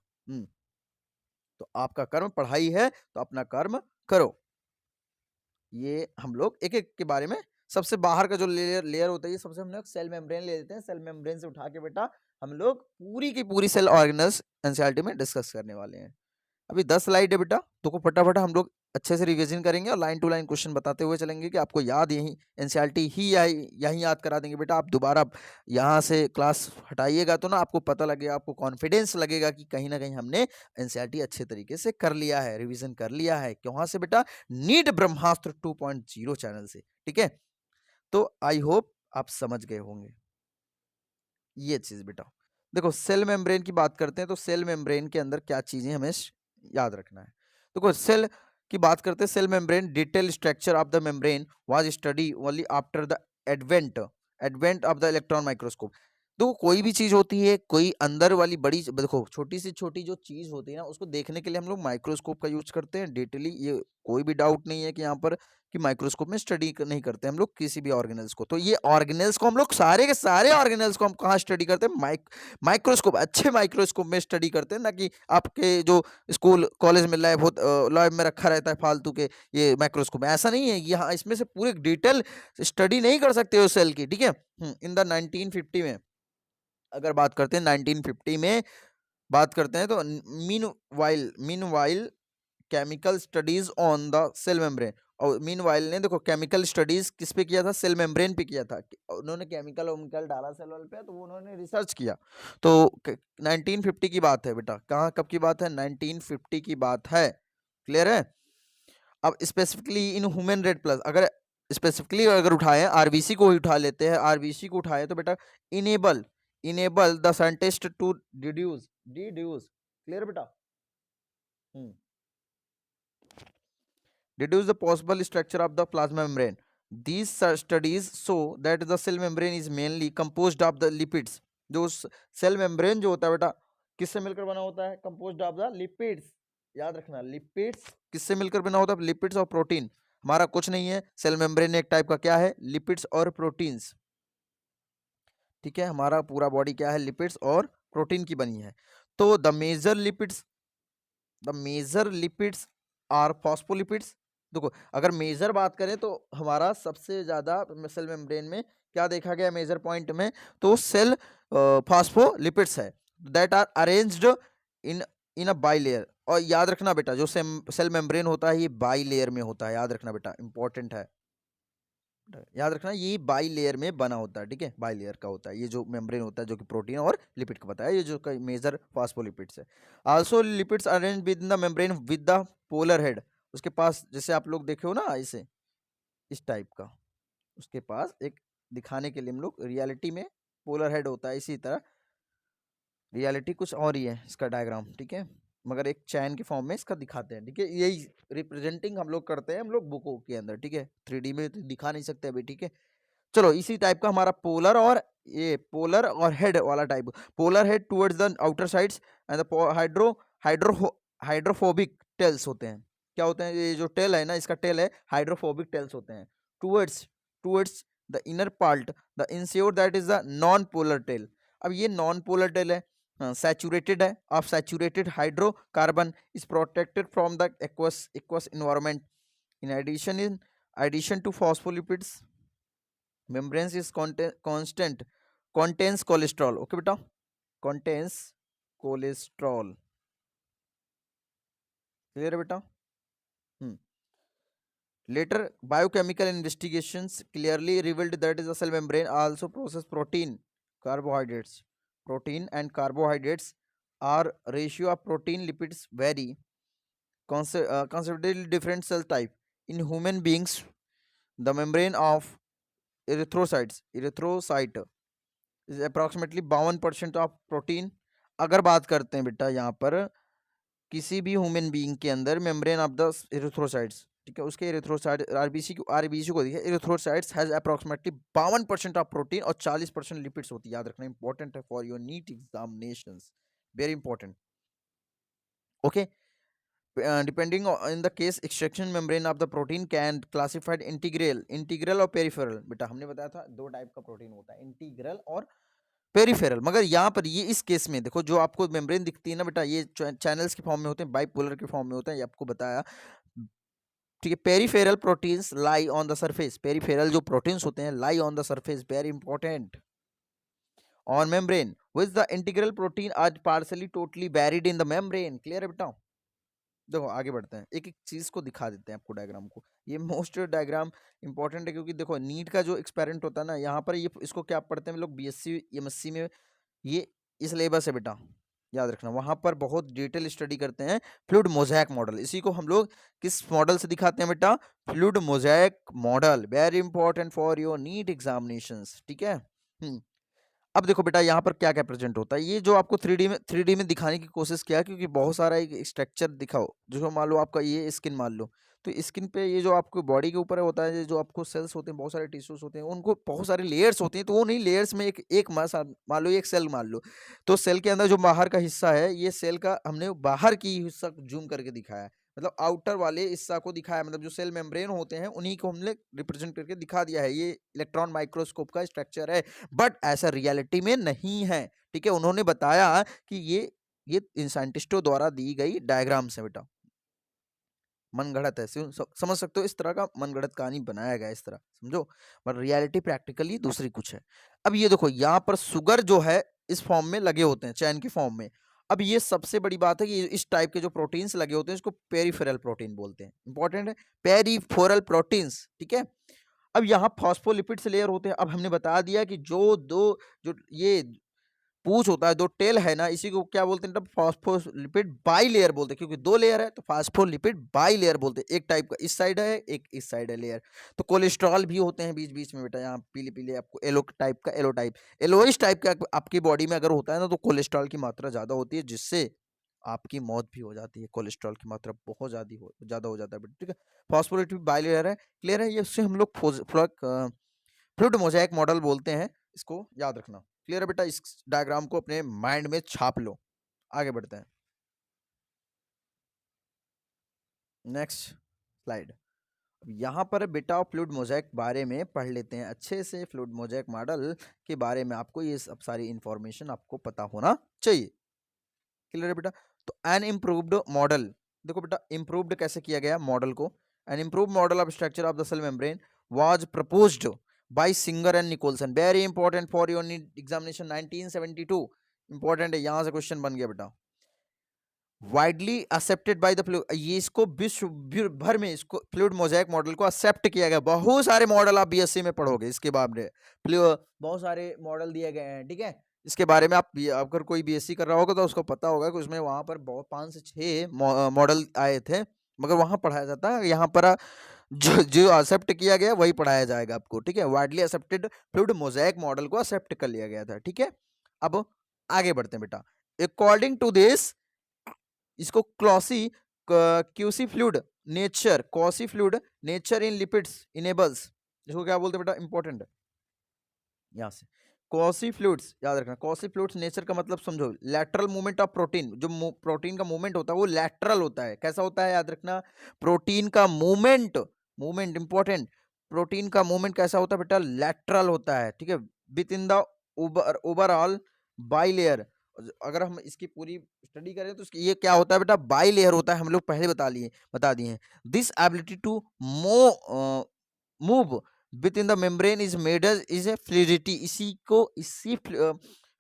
S1: तो आपका कर्म पढ़ाई है, तो अपना कर्म करो। ये हम लोग एक एक के बारे में, सबसे बाहर का जो लेयर होता है, ये सबसे हम लोग सेल मेम्ब्रेन ले लेते हैं। सेल मेम्ब्रेन से उठा के बेटा हम लोग पूरी की पूरी सेल ऑर्गेनल्स एनसीईआरटी में डिस्कस करने वाले हैं। अभी 10 स्लाइड है बेटा, तो फटाफट हम लोग अच्छे से रिवीजन करेंगे, और लाइन टू लाइन क्वेश्चन बताते हुए चलेंगे कि आपको याद यही एनसीईआरटी ही यही याद करा देंगे बेटा। आप दोबारा यहाँ से क्लास हटाइएगा तो ना आपको पता लगेगा, आपको कॉन्फिडेंस लगेगा कि कहीं ना कहीं हमने एनसीईआरटी अच्छे तरीके से कर लिया है, रिवीजन कर लिया है। कहाँ से बेटा, नीट ब्रह्मास्त्र 2.0 चैनल से, ठीक है। तो आई होप आप समझ गए होंगे ये चीज बेटा। देखो सेल मेम्ब्रेन की बात करते हैं, तो सेल मेम्ब्रेन के अंदर क्या चीजें हमें याद रखना है। देखो सेल की बात करते हैं, cell membrane detail structure of the membrane was study only after the advent of the electron microscope. तो कोई भी चीज होती है, कोई अंदर वाली बड़ी, देखो छोटी से छोटी जो चीज होती है ना, उसको देखने के लिए हम लोग माइक्रोस्कोप का यूज करते हैं डिटेली। ये कोई भी डाउट नहीं है कि यहाँ पर कि माइक्रोस्कोप में स्टडी नहीं करते हम लोग किसी भी ऑर्गेनल्स को। तो ये ऑर्गेनल्स को हम लोग सारे के सारे ऑर्गेनल्स को हम कहाँ स्टडी करते हैं, माइक्रोस्कोप, अच्छे माइक्रोस्कोप में स्टडी करते हैं, ना कि आपके जो स्कूल कॉलेज में लैब लैब में रखा रहता है फालतू के ये माइक्रोस्कोप में। ऐसा नहीं है, यहाँ इसमें से पूरी डिटेल स्टडी नहीं कर सकते हो सेल की, ठीक है। इन द 1950 में अगर बात करते हैं, 1950 में बात करते हैं, तो meanwhile chemical studies on the cell membrane. और मीनवाइल ने देखो केमिकल स्टडीज किस पे किया था, सेल मेम्ब्रेन पे किया था। उन्होंने केमिकल वोमिकल डाला सेल वाल पे, तो उन्होंने रिसर्च किया। तो 1950 की बात है बेटा, कहाँ कब की बात है, 1950 की बात है। क्लियर है। अब specifically in human red plus, अगर स्पेसिफिकली अगर उठाए आरबीसी को ही उठा लेते हैं, आरबीसी को उठाए तो बेटा enable the scientist to deduce clear बेटा, deduce the possible structure of the plasma membrane. These studies show that the cell membrane is mainly composed of the lipids. जो सेल मेम्ब्रेन जो होता है बेटा किससे मिलकर बना होता है, कंपोज्ड ऑफ द लिपिड्स। याद रखना लिपिड्स किससे मिलकर बना होता है, लिपिड्स और प्रोटीन। हमारा कुछ नहीं है, सेल मेम्ब्रेन एक टाइप का क्या है, लिपिड्स और प्रोटीन्स। ठीक है, हमारा पूरा बॉडी क्या है, लिपिड्स और प्रोटीन की बनी है। तो the major lipids are phospholipids. देखो अगर मेजर बात करें तो हमारा सबसे ज्यादा सेल मेम्ब्रेन में क्या देखा गया मेजर पॉइंट में, तो सेल फॉस्फोलिपिड्स है that are arranged in in a bilayer. और याद रखना बेटा जो सेल मेम्ब्रेन होता है ये बाई लेयर में होता है, याद रखना बेटा इंपॉर्टेंट है, याद रखना ये बाई लेयर में बना होता है। ठीक है, बाई लेयर का होता है ये जो मेम्ब्रेन होता है, जो कि प्रोटीन और लिपिड का बताया, ये जो मेजर फॉस्फोलिपिड्स है। Also lipids arrange with in the membrane with the polar head. उसके पास जैसे आप लोग देखे हो ना ऐसे इस टाइप का, उसके पास एक दिखाने के लिए हम लोग रियलिटी में पोलर हेड होता है, इसी तरह रियलिटी कुछ और ही है इसका डायग्राम। ठीक है, मगर एक चैन के फॉर्म में इसका दिखाते हैं। ठीक है, यही रिप्रेजेंटिंग हम लोग करते हैं हम लोग बुकों के अंदर। ठीक है, 3D में तो दिखा नहीं सकते अभी। ठीक है, चलो इसी टाइप का हमारा पोलर और हेड वाला टाइप। Polar head towards the outer sides and the hydrophobic tails होते हैं। क्या होते हैं, ये जो टेल है ना, इसका टेल है हाइड्रोफोबिक टेल्स होते हैं। Towards the inner part the ensure that is the non polar tail. अब ये नॉन पोलर टेल है, सैचुरेटेड है of saturated hydrocarbon, is protected from the aqueous environment. In addition to phospholipids membranes is contains cholesterol। Okay बेटा, contains cholesterol। Clear है बेटा। later biochemical investigations clearly revealed that the cell membrane also process protein and carbohydrates are ratio of protein lipids vary considerably different cell type in human beings। the membrane of erythrocyte is approximately 52% of protein. अगर बात करते हैं बेटा यहाँ पर किसी भी human being के अंदर मेम्ब्रेन ऑफ द एरिथ्रोसाइट्स, ठीक है, उसके एरिथ्रोसाइट आरबीसी को देखिए, erythrocytes has approximately 52% of protein और 40% लिपिड्स होती है। याद रखना इंपॉर्टेंट है for your NEET examinations, very important. Okay, depending in the case extraction membrane of the protein can classified integral और पेरिफेरल। बेटा हमने बताया था दो टाइप का प्रोटीन होता है, इंटीग्रल और पेरिफेरल। मगर यहाँ पर ये इस केस में देखो जो आपको मेम्ब्रेन दिखती है ना बेटा, ये चैनल्स के फॉर्म में होते हैं, बाइपोलर के फॉर्म में होते हैं, ये आपको बताया। ठीक है, peripheral proteins lie on the surface, peripheral जो प्रोटीन्स होते हैं lie on the surface, very important, on membrane which the integral protein are partially totally buried in the membrane. Clear है बेटा। देखो आगे बढ़ते हैं, एक एक चीज को दिखा देते हैं आपको डायग्राम को। ये मोस्ट डायग्राम इंपॉर्टेंट है क्योंकि देखो नीट का जो एक्सपेरिमेंट होता है ना, यहाँ पर ये इसको क्या पढ़ते हैं हम लोग बीएससी एमएससी में, ये इस सिलेबस है बेटा, याद रखना। वहां पर बहुत डिटेल स्टडी करते हैं फ्लूइड मोज़ेक मॉडल। इसी को हम लोग किस मॉडल से दिखाते हैं बेटा, fluid mosaic model, very important for your NEET examinations. ठीक है। अब देखो बेटा यहाँ पर क्या क्या प्रेजेंट होता है, ये जो आपको 3D में दिखाने की कोशिश किया, क्योंकि बहुत सारा एक स्ट्रक्चर दिखाओ। जो मान लो आपका ये स्किन मान लो, तो स्किन पे ये जो आपको बॉडी के ऊपर होता है, जो आपको सेल्स होते हैं, बहुत सारे टिश्यूज होते हैं, उनको बहुत सारे लेयर्स होती हैं। तो वो नहीं, लेयर्स में एक मान लो एक सेल मान लो, तो सेल के अंदर जो बाहर का हिस्सा है, ये सेल का हमने बाहर की हिस्सा जूम करके दिखाया है, मतलब आउटर वाले हिस्सा को दिखाया, मतलब जो सेल मेम्ब्रेन होते हैं उन्हीं को हमने रिप्रेजेंट करके दिखा दिया है। ये इलेक्ट्रॉन माइक्रोस्कोप का स्ट्रक्चर है, बट ऐसा रियलिटी में नहीं है। ठीक है, उन्होंने बताया कि ये इन साइंटिस्टों द्वारा दी गई डायग्राम से बेटा, मनगढ़ंत है, समझ सकते हो, इस तरह का मनगढ़ंत कहानी बनाया गया, इस तरह समझो, पर रियलिटी प्रैक्टिकली दूसरी कुछ है। अब ये देखो यहाँ पर सुगर जो है इस फॉर्म में लगे होते हैं, चैन के फॉर्म में। अब ये सबसे बड़ी बात है कि इस टाइप के जो प्रोटीन्स लगे होते हैं इसको पेरिफेरल प्रोटीन बोलते हैं, इंपॉर्टेंट है, पेरिफेरल प्रोटीन्स, ठीक है। अब यहाँ फॉस्फोलिपिड्स लेयर होते हैं। अब हमने बता दिया कि जो ये पूंछ होता है, जो टेल है ना, इसी को क्या बोलते हैं, फॉस्फोलिपिड बाई लेयर बोलते हैं, क्योंकि 2 लेयर है तो फॉस्फोलिपिड बाई लेयर बोलते हैं। एक टाइप का इस साइड है, एक इस साइड है लेयर। तो कोलेस्ट्रॉल भी होते हैं बीच बीच में बेटा, यहाँ पीले पीले आपको एलो टाइप का, एलोइश टाइप का आपकी बॉडी में अगर होता है ना, तो कोलेस्ट्रॉल की मात्रा ज्यादा होती है, जिससे आपकी मौत भी हो जाती है। कोलेस्ट्रॉल की मात्रा बहुत ज्यादा हो जाता है बेटा, ठीक है। फॉस्फोलिपिड बाई लेयर है, क्लियर है। ये उससे हम लोग फ्लूइड मोज़ेक मॉडल बोलते हैं, इसको याद रखना। क्लियर है बेटा, इस डायग्राम को अपने माइंड में छाप लो। आगे बढ़ते हैं, नेक्स्ट स्लाइड। यहाँ पर बेटा फ्लूइड मोज़ेक बारे में पढ़ लेते हैं अच्छे से। फ्लूइड मोज़ेक मॉडल के बारे में आपको ये सब सारी इंफॉर्मेशन आपको पता होना चाहिए। क्लियर है बेटा। तो एन इम्प्रूव्ड मॉडल, देखो बेटा इम्प्रूव्ड कैसे किया गया मॉडल को। An improved model of structure of the cell membrane was proposed by Singer and Nicolson, very important for your examination 1972, important है, यहां से क्वेश्चन बन गया बेटा। वाइडली एक्सेप्टेड बाय द, ये इसको विश्व भर में इसको फ्लूइड मोज़ेक मॉडल को एक्सेप्ट किया गया। बहुत सारे मॉडल आप बीएससी में पढ़ोगे इसके बाद में, बहुत सारे मॉडल दिए गए हैं, ठीक है। इसके बारे में आप अगर कोई बीएससी कर रहा होगा तो उसको पता होगा कि उसमें वहां पर बहुत 5 से 6 मॉडल आए थे, मगर वहां पढ़ाया जाता है। यहाँ पर जो जो एक्सेप्ट किया गया वही पढ़ाया जाएगा आपको, ठीक है। Widely accepted fluid mosaic model को एक्सेप्ट कर लिया गया था, ठीक है। अब आगे बढ़ते हैं बेटा। अकॉर्डिंग टू दिस, इसको क्लॉसी quasi fluid nature, quasi fluid nature in lipids enables, इसको क्या बोलते हैं बेटा, इंपॉर्टेंट है यहां से। कॉसी फ्लूइड्स याद रखना, कॉसी फ्लूइड्स नेचर का मतलब समझो, लैटरल मूवमेंट ऑफ प्रोटीन, जो प्रोटीन का मूवमेंट होता है वो लैटरल होता है। कैसा होता है याद रखना, प्रोटीन का मूवमेंट, मूवमेंट इंपॉर्टेंट, प्रोटीन का मूवमेंट कैसा होता है बेटा, लैटरल होता है, ठीक है। With in the overall by layer, अगर हम इसकी पूरी स्टडी करें तो ये क्या होता है बेटा, बाई लेयर होता है, हम लोग पहले बता दिए हैं। This ability to move with in the membrane is made is a fluidity, इसी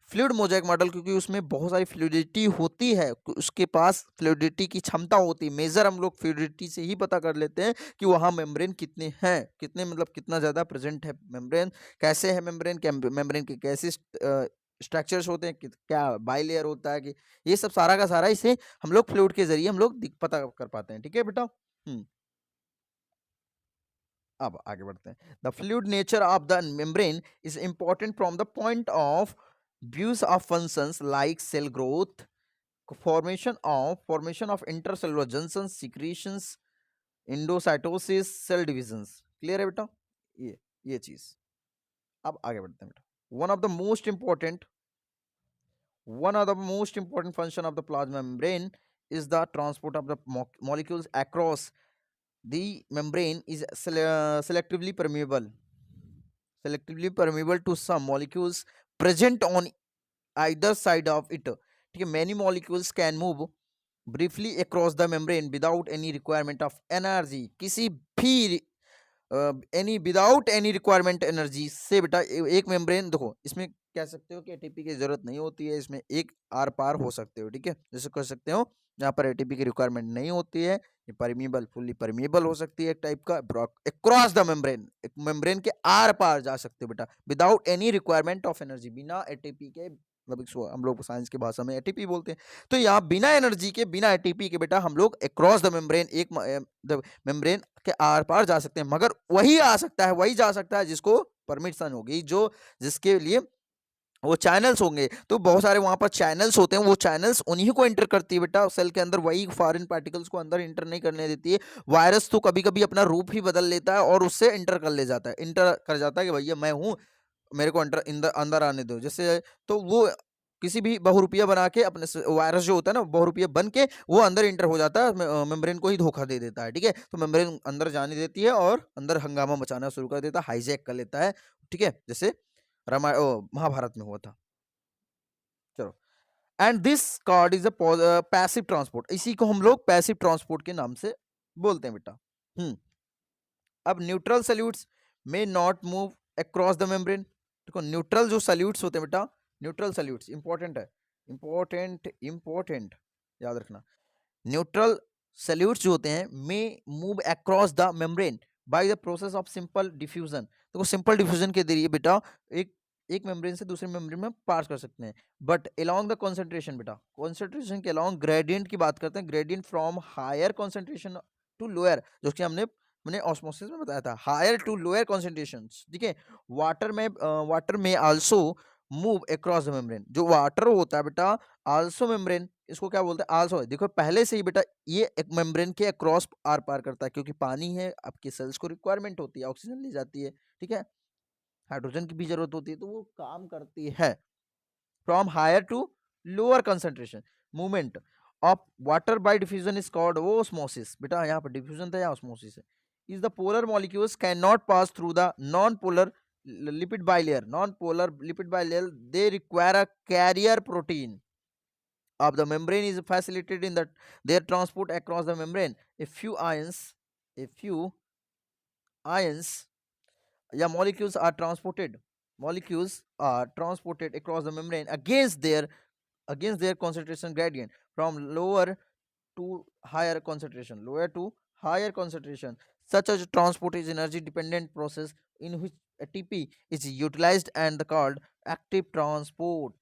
S1: फ्लूइड मोज़ेक मॉडल, क्योंकि उसमें बहुत सारी फ्लूइडिटी होती है, उसके पास फ्लूइडिटी की क्षमता होती है। मेजर हम लोग फ्लूइडिटी से ही पता कर लेते हैं कि वहाँ मेम्ब्रेन कितने हैं, कितने मतलब कितना ज़्यादा प्रेजेंट है मेम्ब्रेन, कैसे है मेम्ब्रेन, मेम्ब्रेन के कैसे स्ट्रक्चर्स होते हैं, क्या बाई लेयर होता है, कि ये सब सारा का सारा इसे हम लोग फ्लूइड के जरिए हम लोग पता कर पाते हैं, ठीक है बेटा। अब आगे बढ़ते हैं। The fluid nature of the membrane is important from the point of views of functions like cell growth, formation of intercellular junctions, secretions, endocytosis, cell divisions। क्लियर है बेटा, ये चीज। अब आगे बढ़ते हैं बेटा। one of the most important function of the plasma membrane is the transport of the molecules across the membrane is selectively permeable to some molecules present on either side of it, ठीक है। many molecules can move briefly across the membrane without any requirement of energy, किसी भी any without any requirement energy से बेटा एक membrane, देखो इसमें कह सकते हो कि एटीपी की जरूरत नहीं होती है, इसमें एक आर पार हो सकते हो, ठीक है। जैसे कह सकते हो यहाँ पर एटीपी की रिक्वायरमेंट नहीं होती है, ये परमीबल, फुल्ली परमीबल हो सकती है, एक टाइप का अक्रॉस द मेम्ब्रेन, एक मेम्ब्रेन के आर पार जा सकते हो बेटा, without any requirement of energy, बिना एटीपी के, मतलब इसको हम लोग साइंस की भाषा में एटीपी बोलते हैं। तो यहाँ बिना एनर्जी के, बिना एटीपी के बेटा हम लोग अक्रॉस द मेम्ब्रेन, एक मेम्ब्रेन के आर पार जा सकते हैं, मगर वही आ सकता है, वही जा सकता है जिसको परमिशन होगी, जो जिसके लिए वो चैनल्स होंगे। तो बहुत सारे वहां पर चैनल्स होते हैं, वो चैनल्स उन्हीं को एंटर करती है बेटा सेल के अंदर, वही फॉरेन पार्टिकल्स को अंदर एंटर नहीं करने देती है। वायरस तो कभी कभी अपना रूप ही बदल लेता है और उससे एंटर कर ले जाता है, एंटर कर जाता है कि भैया मैं हूं, मेरे को अंदर आने दो, जैसे। तो वो किसी भी बहुरूपिया बना के अपने वायरस जो होता है ना, बहुरूपिया बन के वो अंदर इंटर हो जाता है, मेम्ब्रेन को ही धोखा दे देता है, ठीक है। तो मेम्ब्रेन अंदर जाने देती है और अंदर हंगामा मचाना शुरू कर देता है, हाईजैक कर लेता है, ठीक है, जैसे महाभारत में हुआ था। चलो, and this card is a passive transport, इसी को हम लोग पैसिव ट्रांसपोर्ट के नाम से बोलते हैं बेटा। अब न्यूट्रल सॉल्यूट्स में not move across the membrane, देखो न्यूट्रल जो सॉल्यूट्स होते हैं बेटा, न्यूट्रल सॉल्यूट्स इंपॉर्टेंट है, इंपॉर्टेंट इंपॉर्टेंट याद रखना। न्यूट्रल सल्यूट्स जो होते हैं मे move across the membrane by the process of simple diffusion. तो सिंपल डिफ्यूजन के जरिए बेटा एक एक मेम्ब्रेन से दूसरे मेम्ब्रेन में पास कर सकते हैं। बट अलोंग द कॉन्सेंट्रेशन, बेटा कॉन्सेंट्रेशन के अलोंग ग्रेडियंट की बात करते हैं, gradient from higher concentration to lower, जो कि हमने ऑस्मोसिस में बताया था, हायर टू लोअर कॉन्सेंट्रेशन। ठीक है, वाटर में also move across the membrane. जो वाटर होता है बेटा आल्सो मेम्ब्रेन, इसको क्या बोलते हैं, आल्सो। देखो पहले से ही बेटा ये एक मेम्ब्रेन के अक्रॉस आर पार करता है, क्योंकि पानी है, आपके सेल्स को रिक्वायरमेंट होती है, ऑक्सीजन ली जाती है, ठीक है, हाइड्रोजन की भी जरूरत होती है, तो वो काम करती है। From higher to lower concentration movement of water by diffusion is called osmosis. बेटा यहाँ पर डिफ्यूजन था, यहाँ ऑस्मोसिस है। Is the polar molecules can not pass through the non polar lipid bilayer, non-polar lipid bilayer, they require a carrier protein of the membrane is facilitated in that their transport across the membrane. A few ions yeah molecules are transported across the membrane against their concentration gradient from lower to higher concentration. Such as transport is energy dependent process in which ATP is utilized and called active transport.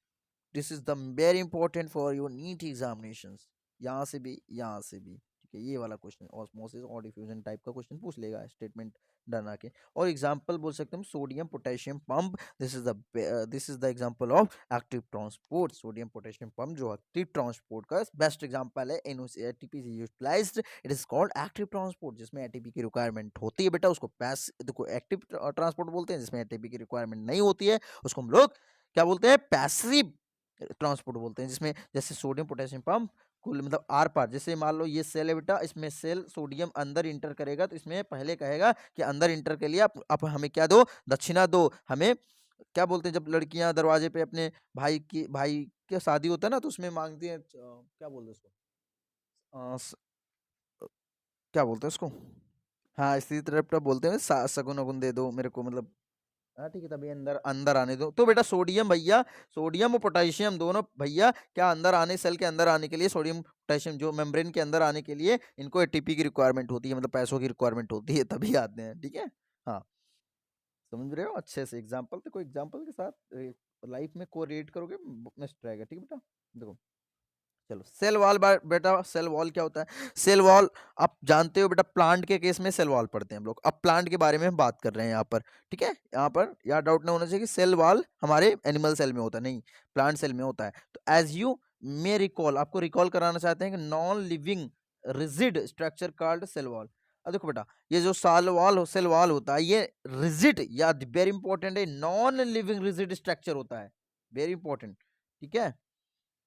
S1: This is the very important for your NEET examinations. यहाँ से भी यहाँ से भी, ठीक है, ये वाला क्वेश्चन ऑस्मोसिस और डिफ्यूजन टाइप का क्वेश्चन पूछ लेगा स्टेटमेंट डरा के। और एग्जांपल बोल सकते हैं sodium potassium pump, this is the example of active transport. Sodium potassium pump जो एक्टिव ट्रांसपोर्ट का बेस्ट एग्जांपल है। ATP is utilised, it is called active transport. जिसमें एटीपी की रिक्वायरमेंट होती है बेटा उसको देखो एक्टिव ट्रांसपोर्ट बोलते हैं। जिसमें एटीपी की रिक्वायरमेंट नहीं होती है उसको हम लोग क्या बोलते हैं, पैसिव ट्रांसपोर्ट बोलते हैं। जिसमें जैसे सोडियम पोटेशियम पंप कुल मतलब आर पार, जैसे मान लो ये सेल है बेटा, इसमें सेल सोडियम अंदर इंटर करेगा तो इसमें पहले कहेगा कि अंदर इंटर के लिए आप हमें क्या दो, दक्षिणा दो। हमें क्या बोलते हैं जब लड़कियां दरवाजे पे अपने भाई की शादी होता है ना, तो उसमें मांगती है क्या बोलते हैं उसको, क्या बोलते हैं उसको, हाँ इसी तरह बोलते हैं सगुन अगुन दे दो मेरे को, मतलब हाँ ठीक है, तभी अंदर अंदर आने दो। तो बेटा सोडियम भैया, सोडियम और पोटेशियम दोनों भैया क्या अंदर आने, सेल के अंदर आने के लिए सोडियम पोटेशियम जो मेम्ब्रेन के अंदर आने के लिए इनको एटीपी की रिक्वायरमेंट होती है, मतलब पैसों की रिक्वायरमेंट होती है, तभी आते हैं, ठीक है। हाँ समझ रहे हो अच्छे से, एग्जाम्पल तो कोई एग्जाम्पल के साथ लाइफ में कोरिलेट करोगे बेस्ट रहेगा, ठीक है बेटा। देखो चलो सेल वॉल, बेटा सेल वॉल क्या होता है, सेल वॉल आप जानते हो बेटा, प्लांट के केस में सेल वॉल पढ़ते हैं हम लोग। अब प्लांट के बारे में हम बात कर रहे हैं यहाँ पर, ठीक है। यहाँ पर यार डाउट नहीं होना चाहिए कि सेल वॉल हमारे एनिमल सेल में होता है, नहीं, प्लांट सेल में होता है। तो एज यू मे रिकॉल, आपको रिकॉल कराना चाहते हैं कि non living rigid structure called cell wall. अब देखो बेटा ये जो सेल वॉल होता है ये रिजिड या वेरी इंपॉर्टेंट है, नॉन लिविंग रिजिड स्ट्रक्चर होता है, वेरी इंपॉर्टेंट, ठीक है,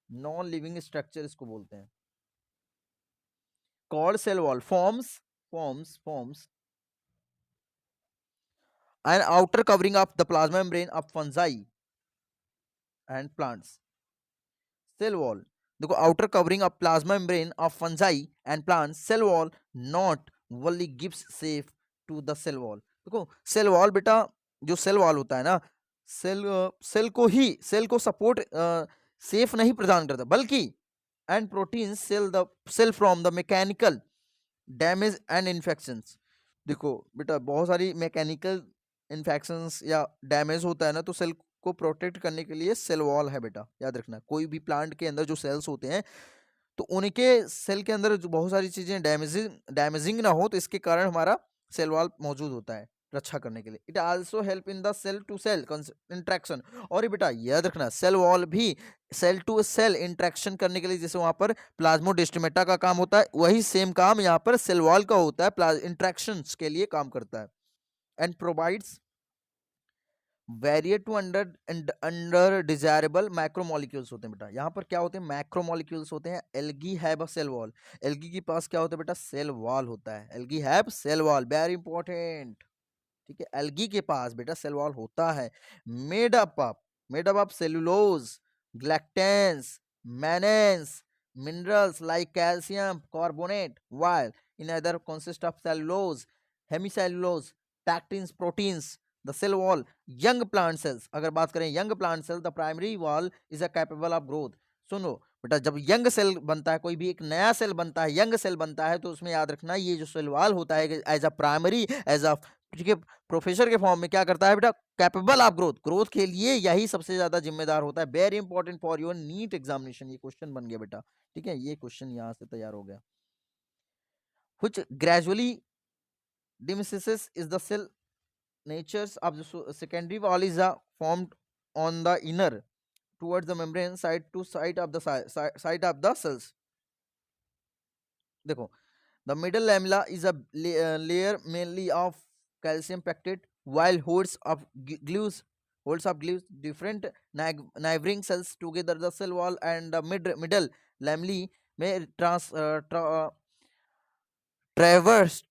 S1: नॉन लिविंग स्ट्रक्चर इसको बोलते हैं। Called cell wall forms an outer covering of the plasma membrane of fungi and plants. Cell wall, देखो outer covering of plasma membrane of fungi and plants, cell wall not only gives safe to the cell wall. देखो cell wall बेटा, जो cell wall होता है ना, cell cell को support safe नहीं प्रदान करता, बल्कि and protein cell from the mechanical damage and infections. देखो बेटा बहुत सारी मैकेनिकल इन्फेक्शंस या डैमेज होता है ना, तो सेल को प्रोटेक्ट करने के लिए सेल वॉल है बेटा, याद रखना। कोई भी प्लांट के अंदर जो सेल्स होते हैं तो उनके सेल के अंदर जो बहुत सारी चीजें डैमेजिंग ना हो, तो इसके कारण हमारा सेल वॉल मौजूद होता है रक्षा करने के लिए। It also help in the cell to cell interaction. और ये बेटा याद रखना सेल वॉल भी सेल टू सेल इंट्रैक्शन करने के लिए, जैसे वहां पर प्लाज्मोडेस्टिमेटा का काम होता है, वही सेम काम यहाँ पर सेल वॉल का होता है, इंट्रैक्शन के लिए काम करता है। And provides barrier to undesirable macromolecules होते हैं बेटा। यहाँ पर क्या होते हैं, मैक्रोमोलिक्यूल्स होते हैं। Algae have a cell wall, algae के पास क्या होता है बेटा, सेल वॉल होता है। Algae have cell wall, very important, ठीक है। एल्गी के पास बेटा सेल वॉल होता है। Made up of cellulose, galactans, mannans, minerals like calcium carbonate, while in other consist of cellulose, hemicellulose, pectins, proteins. The cell wall young plant cells, अगर बात करें young plant cell, the primary wall is a capable of growth. सुनो बेटा, जब young cell बनता है, कोई भी एक नया सेल बनता है, यंग सेल बनता है, तो उसमें याद रखना ये जो सेल वॉल होता है as a primary, as a, ठीक है, प्रोफेसर के फॉर्म में क्या करता है बेटा, कैपेबल ऑफ ग्रोथ, ग्रोथ के लिए यही सबसे ज्यादा जिम्मेदार होता है। Very important for your NEET examination, ये क्वेश्चन बन गया बेटा, ठीक है, ये क्वेश्चन यहाँ से तैयार हो गया। which gradually diminishes is the cell natures of the secondary wall is formed on the inner towards the membrane side to side of the side of the cells। देखो, the middle lamella is a layer mainly of calcium pectate, while hordes of glues different neighboring cells together, the cell wall and the middle lamellae may traversed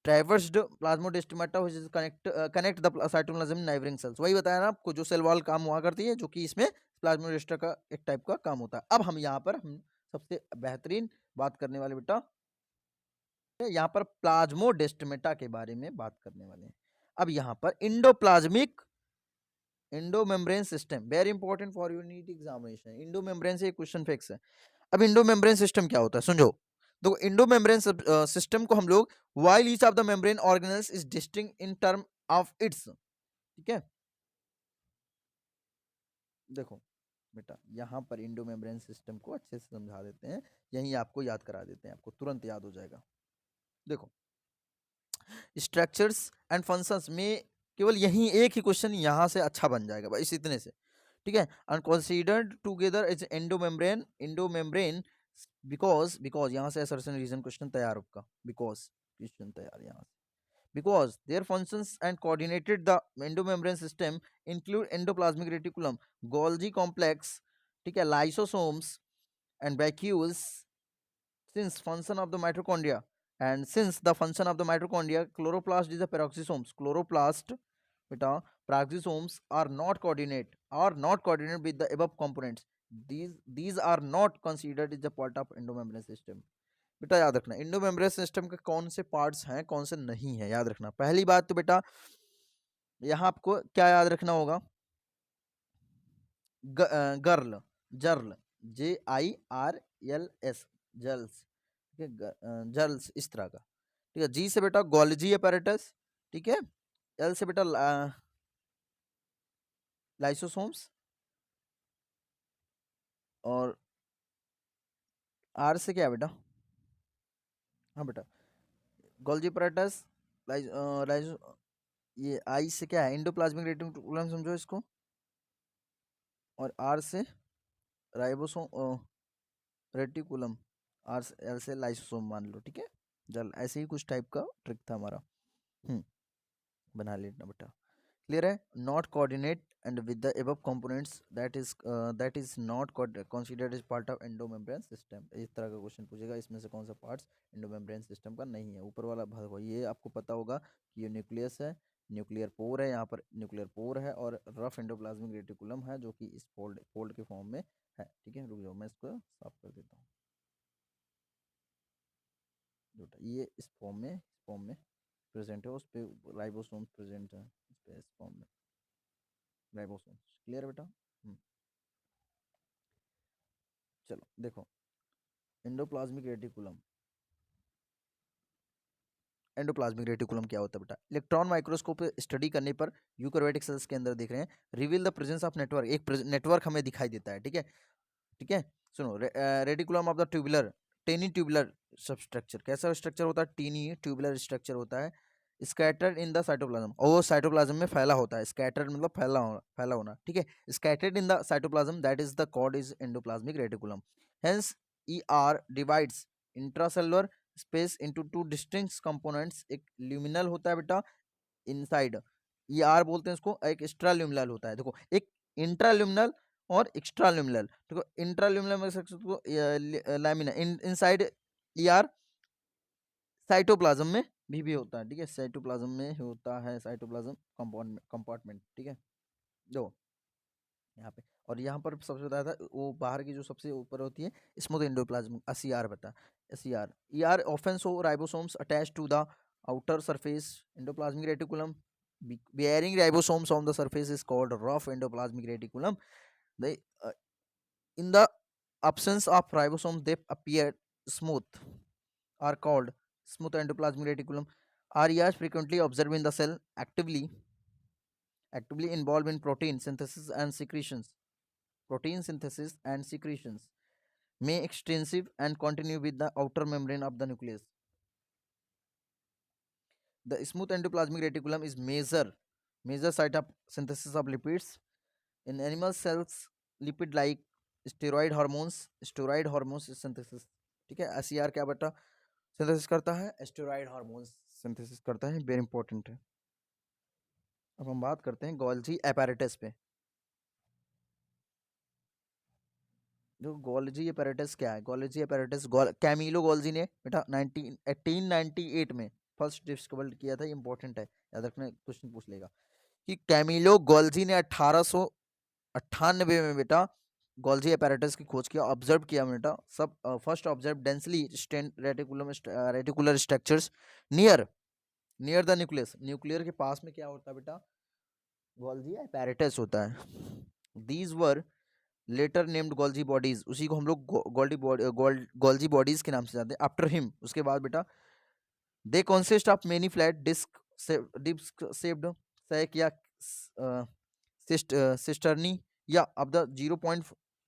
S1: plasmodestomata which is connect the cytoplasm neighboring cells। वही बताया ना आपको, जो cell wall काम हुआ करती है, जो कि इसमें प्लाज्मोडेस्टा का एक टाइप का काम होता है। अब हम यहाँ पर हम सबसे बेहतरीन बात करने वाले बेटा, यहाँ पर प्लाज्मोडेस्टमेटा के बारे में बात करने वाले हैं। अब यहाँ पर endomembrane system, very important for your NEET examination. Endomembrane से क्वेश्चन फिक्स है। अब इंडोमेम्ब्रेन सिस्टम क्या होता है समझो। तो इंडोमेम्ब्रेन सिस्टम को हम लोग while each of the membrane organelles is distinct in term of its, ठीक है। देखो बेटा, यहाँ पर इंडोमेम्ब्रेन सिस्टम को अच्छे से समझा देते हैं, यही आपको याद करा देते हैं, आपको तुरंत याद हो जाएगा। देखो, स्ट्रक्चर्स एंड फंक्शंस में केवल यही एक ही क्वेश्चन यहाँ से अच्छा बन जाएगा बस इतने से, ठीक है। And considered together is endomembrane because यहाँ से असर्शन रीजन क्वेश्चन तैयार होगा, बिकॉज क्वेश्चन तैयार यहाँ से, because their functions and coordinated the endomembrane system include endoplasmic reticulum, Golgi complex, ठीक है, lysosomes and vacuoles, since function of the mitochondria and since the function of the mitochondria chloroplast is a peroxisomes, chloroplast beta peroxisomes are not coordinate with the above components, these are not considered as a part of endomembrane system। बेटा याद रखना, endomembrane system के कौन से parts हैं, कौन से नहीं है, याद रखना। पहली बात तो बेटा यहाँ आपको क्या याद रखना होगा, गर्ल, जर्ल, JIRLS, जर्ल्स, ठीक है, जर्ल्स इस तरह का, ठीक है। जी से बेटा गोल्जी अपैरेटस, ठीक है। एल से बेटा लाइसोसोम्स, और आर से क्या बेटा, हाँ बेटा गोल्जी अपैरेटस, लाइसो, ये आई से क्या है, एंडोप्लाज्मिक रेटिकुलम समझो इसको, और आर से राइबोसोम रेटिकुलम, आर एल से लाइसोसोम मान लो, ठीक है। जल ऐसे ही कुछ टाइप का ट्रिक था हमारा, बना लेना बेटा, क्लियर है। Not coordinate and with the above components that is not considered as part of endomembrane system. इस तरह का क्वेश्चन पूछेगा, इसमें से कौन सा पार्ट्स एंडोमेम्ब्रेन सिस्टम का नहीं है। ऊपर वाला भाग ये आपको पता होगा कि ये न्यूक्लियस है, न्यूक्लियर पोर है, यहाँ पर न्यूक्लियर पोर है, और रफ एंडोप्लाज्मिक रेटिकुलम है जो कि इस फोल्ड के फॉर्म में है, ठीक है। रुक जाओ मैं इसको साफ कर देता हूँ, ये इस फॉर्म में प्रेजेंट है, उस पर राइबोसोम प्रेजेंट है, इस फॉर्म में राइबोसोम, क्लियर है बेटा। चलो देखो, एंडोप्लाज्मिक रेटिकुलम, एंडोप्लाज्मिक रेटिकुलम क्या होता है बेटा, इलेक्ट्रॉन माइक्रोस्कोप स्टडी करने पर यूकैरियोटिक सेल्स के अंदर देख रहे हैं, reveal the presence of network, एक नेटवर्क हमें दिखाई देता है, ठीक है, ठीक है। सुनो, reticulum of the tubular, tiny tubular substructure, कैसा स्ट्रक्चर होता है, टीनी ट्यूबुलर स्ट्रक्चर होता है, स्कैटर्ड इन द साइटोप्लाज्म, और वो साइटोप्लाज्म में फैला होता है, स्कैटर्ड मतलब फैला होना, ठीक है। Scattered in the cytoplasm, that is the cord is endoplasmic reticulum. Hence ER divides intracellular space into two distinct components, एक ल्यूमिनल होता है बेटा इनसाइड, ER बोलते हैं इसको, एक एक्स्ट्रा ल्यूमिनल होता है। देखो, एक इंट्राल्यूमिनल और एक्स्ट्रा ल्यूमिनल, देखो इंट्राल्यूमिनल में को लैमिना इनसाइड ER, साइटोप्लाज्म में भी होता है, ठीक है, साइटोप्लाज्म में होता है, साइटोप्लाज्म कंपार्टमेंट, ठीक है। दो यहाँ पे, और यहाँ पर सबसे बताया था वो बाहर की जो सबसे ऊपर होती है स्मूथ एंडोप्लाज्म, SER बता, SER, ER often show ribosomes attach to the outer surface endoplasmic reticulum, bearing ribosomes on the surface is called rough endoplasmic reticulum। The in the absence of ribosomes they appear smooth are called smooth endoplasmic reticulum. Areas frequently observed in the cell actively involved in protein synthesis and secretions. Protein synthesis and secretions may extensive and continue with the outer membrane of the nucleus. The smooth endoplasmic reticulum is major site of synthesis of lipids in animal cells. Lipid like steroid hormones synthesis, ठीक है। SER क्या बेटा synthesis करता है, steroid hormones synthesis करता है, very important है। अब हम बात करते हैं गोल्जी एपैरेटस पे। जो गोल्जी एपैरेटस क्या है, गोल्जी एपैरेटस कैमिलो गोल्जी ने बेटा 1898 में फर्स्ट डिस्कवर किया था, ये इंपॉर्टेंट है, याद रखना, क्वेश्चन पूछ लेगा कि कैमिलो गोल्जी ने 1898 में बेटा गोल्जी एपैरेटस की खोज किया, ऑब्जर्व किया बेटा, सब first observe densely reticular structures near the nucleus. Nuclear के पास में क्या होता है बेटा, गोल्जी एपैरेटस होता है। These were later named Golgi bodies, उसी को हम लोग गोल्जी बॉडीज के नाम से जानते हैं, आफ्टर हिम। उसके बाद बेटा they consist of many flat disc shaped sac या सिस्टर्नी या अब द 0.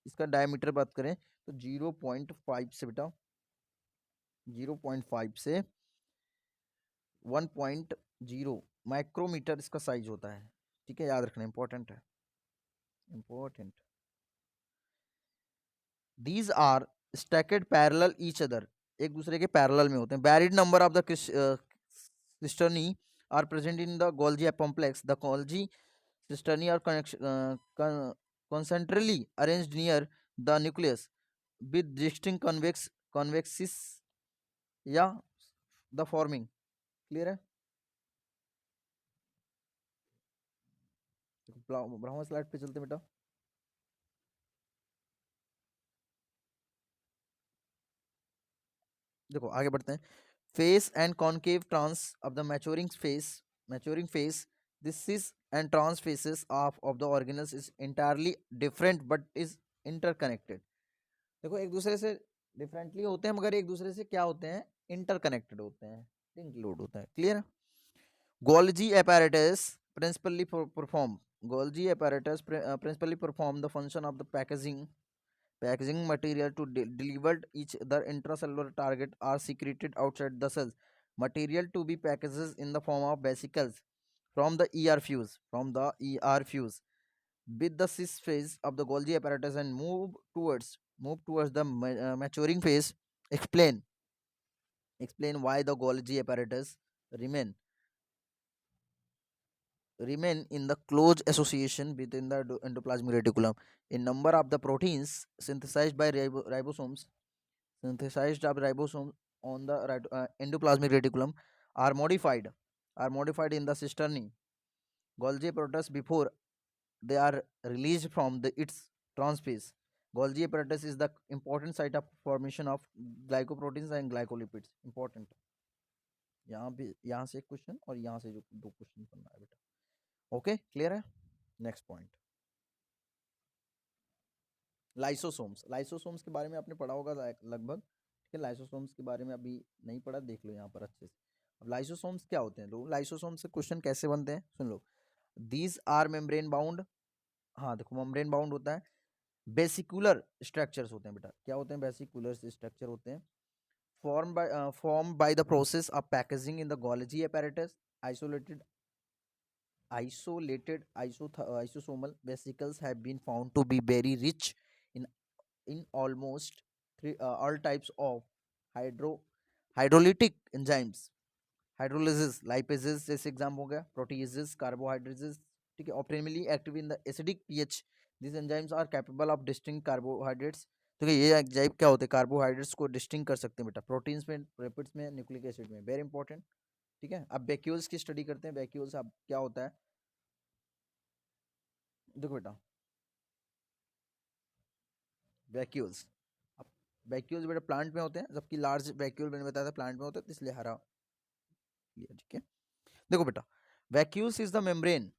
S1: इसका डायमीटर बात करें तो 0.5 से बेटा 0.5 से 1.0 माइक्रोमीटर इसका साइज होता है, ठीक है, याद रखना, इंपॉर्टेंट है, important. These are stacked parallel each other, एक दूसरे के पैरेलल में होते हैं। Varied number of the cisternae are present in the Golgi complex. The Golgi cisternae are concentrically arranged near the nucleus with distinct convexes या the forming, clear है। ब्राह्मण slide पे चलते बेटा। देखो आगे बढ़ते हैं। Face and concave trans of the maturing face this is and trans faces of the organelles is entirely different but is interconnected. देखो एक दूसरे से डिफरेंटली होते हैं मगर एक दूसरे से क्या होते हैं, इंटरकनेक्टेड होते हैं, इंक्लूड होता है, clear. Golgi apparatus principally perform the function of the packaging material to delivered each other intracellular target are secreted outside the cells. Material to be packaged in the form of vesicles from the ER fuse with the cis phase of the Golgi apparatus and move towards the maturing phase. Explain why the Golgi apparatus remain in the close association within the endoplasmic reticulum. A number of the proteins synthesized by ribosomes on the endoplasmic reticulum are modified in the cisternae Golgi apparatus before they are released from its transphase. Golgi apparatus is the important site of formation of glycoproteins and glycolipids. Important. यहाँ से एक question और यहाँ से जो दो question बनना है बेटा, ओके, क्लियर है। नेक्स्ट पॉइंट, लाइसोसोम्स के बारे में आपने पढ़ा होगा लगभग, ठीक है। लाइसोसोम्स के बारे में अभी नहीं पढ़ा, देख लो यहाँ पर अच्छे से। अब लाइसोसोम्स क्या होते हैं, लोग लाइसोसोम्स से क्वेश्चन कैसे बनते हैं सुन लो। दीज आर मेम्ब्रेन बाउंड, हाँ देखो मेम्ब्रेन बाउंड होता है, बेसिकुलर स्ट्रक्चर्स होते हैं बेटा, क्या होते हैं, बेसिकुलर स्ट्रक्चर होते हैं, formed by the process of packaging in the Golgi apparatus. Isolated isosomal vesicles have been found to be very rich in almost all types of hydrolytic enzymes. Hydrolysis, lipases जैसे exam हो गया, proteases, carbohydrates, ठीक है, optimally active in the acidic pH. This enzymes are capable of digesting carbohydrates, तो ये enzyme क्या होते हैं, कार्बोहाइड्रेट्स को डिस्टिंग कर सकते हैं बेटा, प्रोटीन्स में, लिपिड्स में, न्यूक्लिक एसिड में, वेरी इंपॉर्टेंट, ठीक है। अब वैक्यूल्स की स्टडी करते हैं। वैक्यूल्स अब क्या होता है, देखो बेटा वैक्यूल्स, अब वैक्यूल्स बेटा प्लांट में होते हैं, जबकि लार्ज वैक्यूल मैंने बताया था प्लांट में होता है, तो इसलिए हरा, ठीक है। देखो बेटा vacuoles is the membrane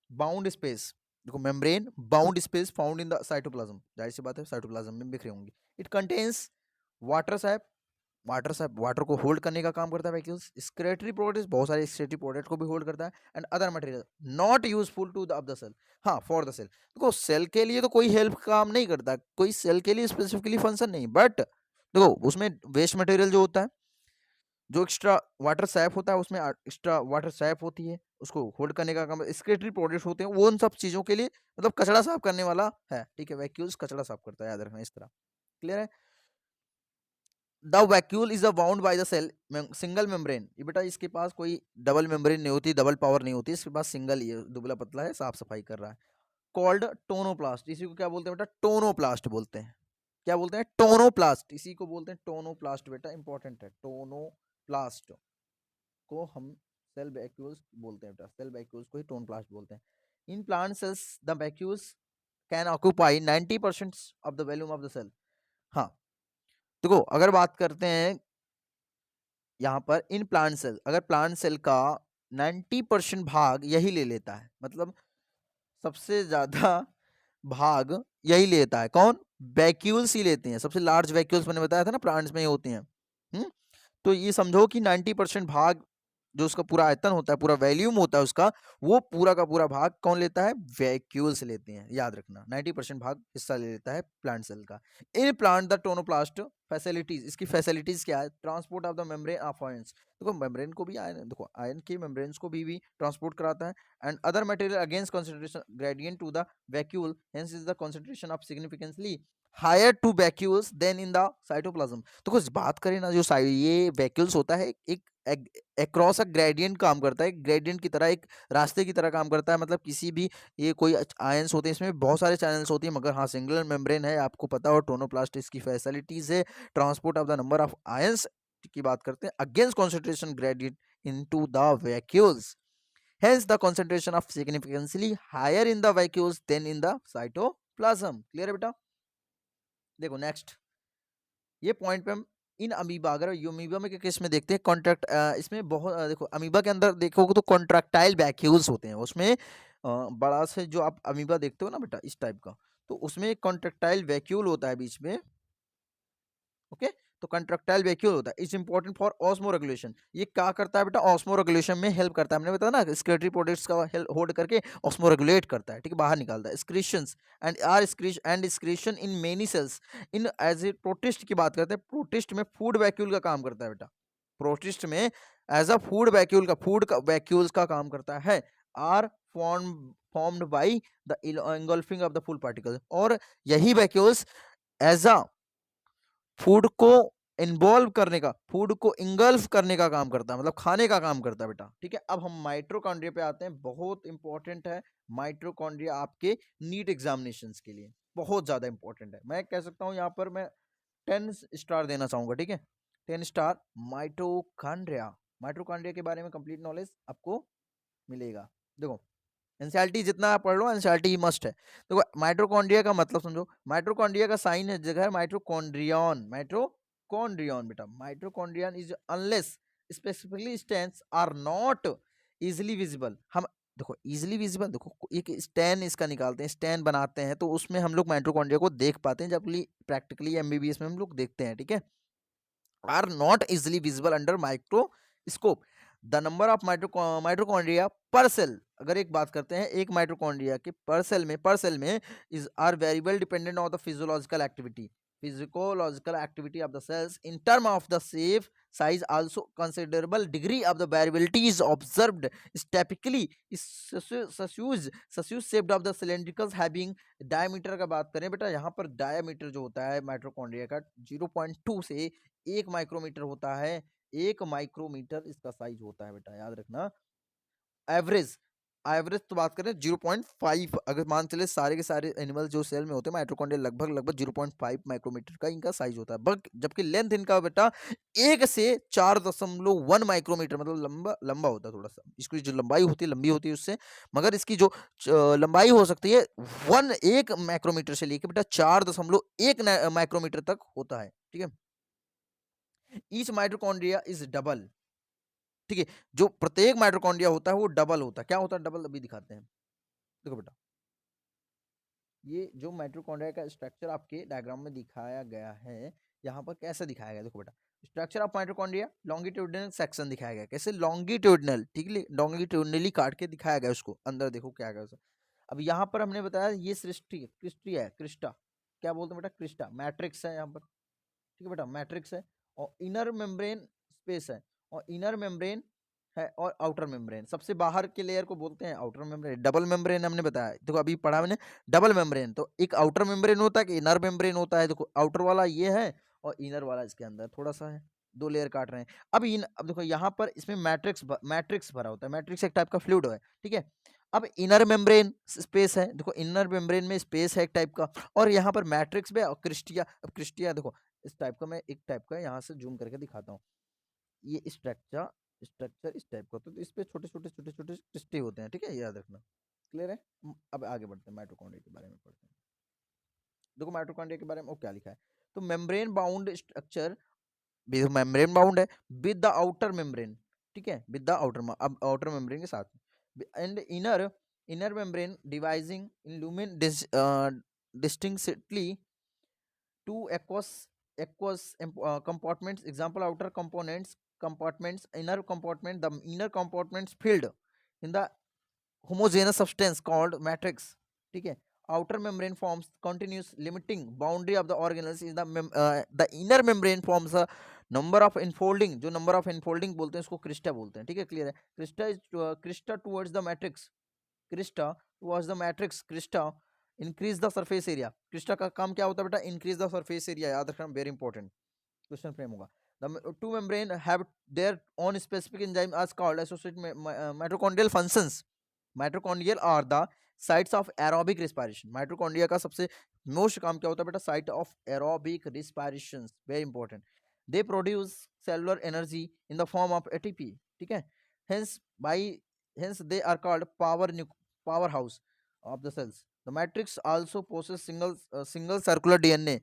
S1: bound space देखो membrane bound space found in the cytoplasm, जाहिर सी बात है साइटोप्लाज्म में बिखरे होंगे। It contains water sap, water को होल्ड करने का काम करता है वैक्यूल्स। एक्सक्रीटरी प्रोडक्ट्स, बहुत सारे एक्सक्रीटरी प्रोडक्ट को भी होल्ड करता है। And other material not useful to the of the cell, हाँ फॉर द सेल। देखो सेल के लिए तो कोई हेल्प काम नहीं करता, कोई सेल के लिए स्पेसिफिकली फंक्शन नहीं, बट देखो उसमें वेस्ट मटेरियल जो होता है, जो एक्स्ट्रा वाटर सैप होता है, उसमें एक्स्ट्रा वाटर सैप होती है, उसको होल्ड करने का काम, एक्सक्रीटरी प्रोडक्ट्स होते हैं, वो उन सब चीजों के लिए मतलब कचरा साफ करने वाला है, ठीक है। वैक्यूल्स कचरा साफ करता है, याद रखना इस तरह। क्लियर है? The vacuole is bound by the cell single membrane. ये बेटा इसके पास कोई डबल मेम्ब्रेन नहीं होती, डबल पावर नहीं होती, इसके पास सिंगल, ये दुबला पतला है, साफ सफाई कर रहा है। कॉल्ड टोनोप्लास्ट, इसी को क्या बोलते हैं बेटा? टोनोप्लास्ट बोलते हैं। क्या बोलते हैं? टोनोप्लास्ट, इसी को बोलते हैं टोनोप्लास्ट बेटा, इंपॉर्टेंट है। टोनोप्लास्ट को हम सेल वैक्यूल्स बोलते हैं बेटा, सेल वैक्यूल्स को ही टोनोप्लास्ट बोलते हैं। In plant cells the vacuoles can occupy 90% of the volume of the cell. हाँ देखो अगर बात करते हैं यहाँ पर इन प्लांट सेल, अगर प्लांट सेल का 90% भाग यही ले लेता है, मतलब सबसे ज्यादा भाग यही लेता है, कौन? वैक्यूल्स ही लेते हैं, सबसे लार्ज वैक्यूल्स मैंने बताया था ना प्लांट्स में ही होती हैं। तो ये समझो कि 90% भाग जो उसका पूरा आयतन होता है, पूरा वॉल्यूम होता है उसका, वो पूरा का पूरा भाग कौन लेता है? वैक्यूल्स लेते हैं, याद रखना 90% भाग हिस्सा ले लेता है प्लांट सेल का। In plant the tonoplast facilities, इसकी फैसिलिटीज क्या है? Transport of the membrane of ions, देखो मेम्ब्रेन को भी आयन, देखो आयन के मेम्ब्रेन्स को भी ट्रांसपोर्ट कराता है। And other material against concentration gradient to the vacuole, hence is the concentration of significantly higher to vacuoles than in the cytoplasm. तो कुछ बात करें ना, जो ये वैक्यूल्स होता है एक अक्रॉस अ ग्रेडियंट काम करता है, ग्रेडियंट की तरह, एक रास्ते की तरह काम करता है। मतलब किसी भी, ये कोई आयंस होते हैं, इसमें बहुत सारे चैनल्स होती हैं, मगर हाँ सिंगल मेम्ब्रेन है, आपको पता हो। टोनोप्लास्ट इसकी फैसिलिटीज है, transport of the number of ions की बात करते हैं against concentration gradient into the vacuoles, hence the concentration of significantly higher in the vacuoles than in the cytoplasm। Clear है बेटा? देखो नेक्स्ट ये पॉइंट पे हम इन अमीबा, अगर यूमीबा में के केस में देखते हैं कॉन्ट्रैक्ट, इसमें बहुत देखो अमीबा के अंदर देखोगे तो कॉन्ट्रैक्टाइल वैक्यूल्स होते हैं उसमें। बड़ा से जो आप अमीबा देखते हो ना बेटा इस टाइप का, तो उसमें एक कॉन्ट्रैक्टाइल वैक्यूल होता है बीच में। ओके, तो कंट्रक्टाइल वैक्यूल होता है, is important for osmo regulation. ये क्या करता है बेटा? ऑस्मो रेगुलेशन में हेल्प करता है। हमने बताया ना एक्सक्रीटरी प्रोडक्ट्स का होल्ड करके ऑस्मो रेगुलेट करता है, ठीक है, बाहर निकालता है। Excretions and excretion in many cells in as a protist की बात करते हैं, प्रोटिस्ट में फूड वैक्यूल का काम करता है बेटा। प्रोटिस्ट में एज अ फूड वैक्यूल का, फूड का वैक्यूल्स का काम करता है। Are formed by the engulfing of the food particle, और यही वैक्यूल्स एज अ फूड को इन्वॉल्व करने का, फूड को इंगल्फ करने का काम करता है, मतलब खाने का काम करता है बेटा, ठीक है। अब हम माइटोकॉन्ड्रिया पे आते हैं, बहुत इंपॉर्टेंट है माइटोकॉन्ड्रिया आपके नीट एग्जामिनेशंस के लिए, बहुत ज्यादा इंपॉर्टेंट है। मैं कह सकता हूँ यहाँ पर मैं 10 स्टार देना चाहूंगा, ठीक है, 10 स्टार। माइटोकॉन्ड्रिया, माइटोकॉन्ड्रिया के बारे में कंप्लीट नॉलेज आपको मिलेगा। देखो एनसीईआरटी जितना आप पढ़ लो, एनसीईआरटी मस्ट है। देखो माइटोकॉन्ड्रिया का मतलब समझो, माइटोकॉन्ड्रिया का साइन है, जगह है माइटोकॉन्ड्रियन, माइटोकॉन्ड्रियन बेटा। Mitochondrion is unless specifically stands are not easily visible. हम देखो इजिली विजिबल, देखो एक स्टैन इसका निकालते हैं, स्टैन बनाते हैं, तो उसमें हम लोग माइटोकॉन्ड्रिया को देख पाते हैं, जब प्रैक्टिकली एमबीबीएस में हम लोग देखते हैं, ठीक है। Are not easily visible under microscope. The number of mitochondria per cell, अगर एक बात करते हैं एक माइटोकॉन्ड्रिया के पर सेल में is are variable dependent on the physiological activity, physiological activity of the cells in term of the shape size, also considerable degree of the variability is observed is typically is सस्यूज shaped of the cylindricals having diameter का बात करें बेटा, यहाँ पर diameter जो होता है mitochondria का 0.2 से 1 माइक्रोमीटर होता है। 1 माइक्रोमीटर इसका साइज होता है बेटा, याद रखना। एवरेज, एवरेज तो बात करें 0.5, अगर मान चले सारे के सारे एनिमल जो सेल में होते हैं माइटोकॉन्ड्रिया लगभग 0.5 माइक्रोमीटर का इनका साइज होता है, बट जबकि लेंथ इनका बेटा 1 से 4.1 माइक्रोमीटर, मतलब लंबा लंबा होता है थोड़ा सा, इसकी जो लंबाई होती है लंबी होती है उससे, मगर इसकी जो लंबाई हो सकती है 1 माइक्रोमीटर से लेकर बेटा 4.1 माइक्रोमीटर तक होता है, ठीक है। ईच माइटोकॉन्ड्रिया इज डबल, ठीक है, जो प्रत्येक माइटोकॉन्ड्रिया होता है वो डबल होता है। क्या होता है डबल? अभी दिखाते हैं, देखो बेटा ये जो माइटोकॉन्ड्रिया का स्ट्रक्चर आपके डायग्राम में दिखाया गया है, यहाँ पर कैसे दिखाया गया देखो बेटा, structure of mitochondria longitudinal section दिखाया गया, कैसे लॉन्गिट्यूडिनल, ठीक है, लॉन्गिट्यूडिनली काट के दिखाया गया उसको, अंदर देखो क्या गया उसका। अब यहाँ पर हमने बताया ये सृष्टि क्रिस्टी है, क्रिस्टा क्या बोलते हैं बेटा, क्रिस्टा मैट्रिक्स है यहाँ पर, ठीक है बेटा, मैट्रिक्स है, और इनर मेम्ब्रेन स्पेस है, और इनर मेम्ब्रेन है, और आउटर मेम्ब्रेन, सबसे बाहर के लेयर को बोलते हैं आउटर मेम्ब्रेन। डबल मेम्ब्रेन हमने बताया, देखो अभी पढ़ा मैंने डबल मेम्ब्रेन, तो एक आउटर मेम्ब्रेन होता है कि इनर मेम्ब्रेन होता है, देखो आउटर वाला ये है और इनर वाला इसके अंदर थोड़ा सा है, दो लेयर काट रहे हैं। अब देखो यहाँ पर इसमें मैट्रिक्स भरा होता है, मैट्रिक्स एक टाइप का फ्लूइड है, ठीक है। अब इनर मेम्ब्रेन स्पेस है, देखो इनर मेम्ब्रेन में स्पेस है एक टाइप का, और यहाँ पर मैट्रिक्स में, और क्रिस्टिया, अब क्रिस्टिया देखो इस टाइप का, मैं एक टाइप का यहाँ से जूम करके दिखाता हूँ, ये स्ट्रक्चर स्ट्रक्चर इस टाइप का होता है, तो इस पे छोटे छोटे छोटे छोटे क्रिस्टे होते हैं, ठीक है, याद रखना, क्लियर है। अब आगे बढ़ते हैं, माइटोकॉन्ड्रिया के बारे में पढ़ते हैं। देखो माइटोकॉन्ड्रिया के बारे में वो क्या लिखा है, तो membrane bound structure, membrane bound है विद द आउटर मेम्ब्रेन, ठीक है, विद द आउटर, अब आउटर मेम्ब्रेन के साथ, and inner inner membrane devising in lumen distinctly two aqueous compartments, example outer compartments, inner compartment, the inner compartments filled in the homogeneous substance called matrix, ठीक है। outer membrane forms continuous limiting boundary of the organelles is the inner membrane forms a number of enfolding, जो number of enfolding बोलते हैं उसको Crysta बोलते हैं, ठीक है, क्लियर है। Crysta is Crysta towards the matrix, Crysta towards the matrix, Crysta increase the surface area, Crysta का काम क्या होता है बेटा, इंक्रीज द सरफेस एरिया, याद रखना, वेरी इंपॉर्टेंट क्वेश्चन फ्रेम होगा। The two membrane have their own specific enzyme as called associated mitochondrial functions. Mitochondrial are the sites of aerobic respiration. Mitochondria का सबसे मोस्ट काम क्या होता है बेटा, site of aerobic respiration, very important. They produce cellular energy in the form of ATP, ठीक है। Hence by hence they are called powerhouse of the cells. The matrix also possesses single circular DNA,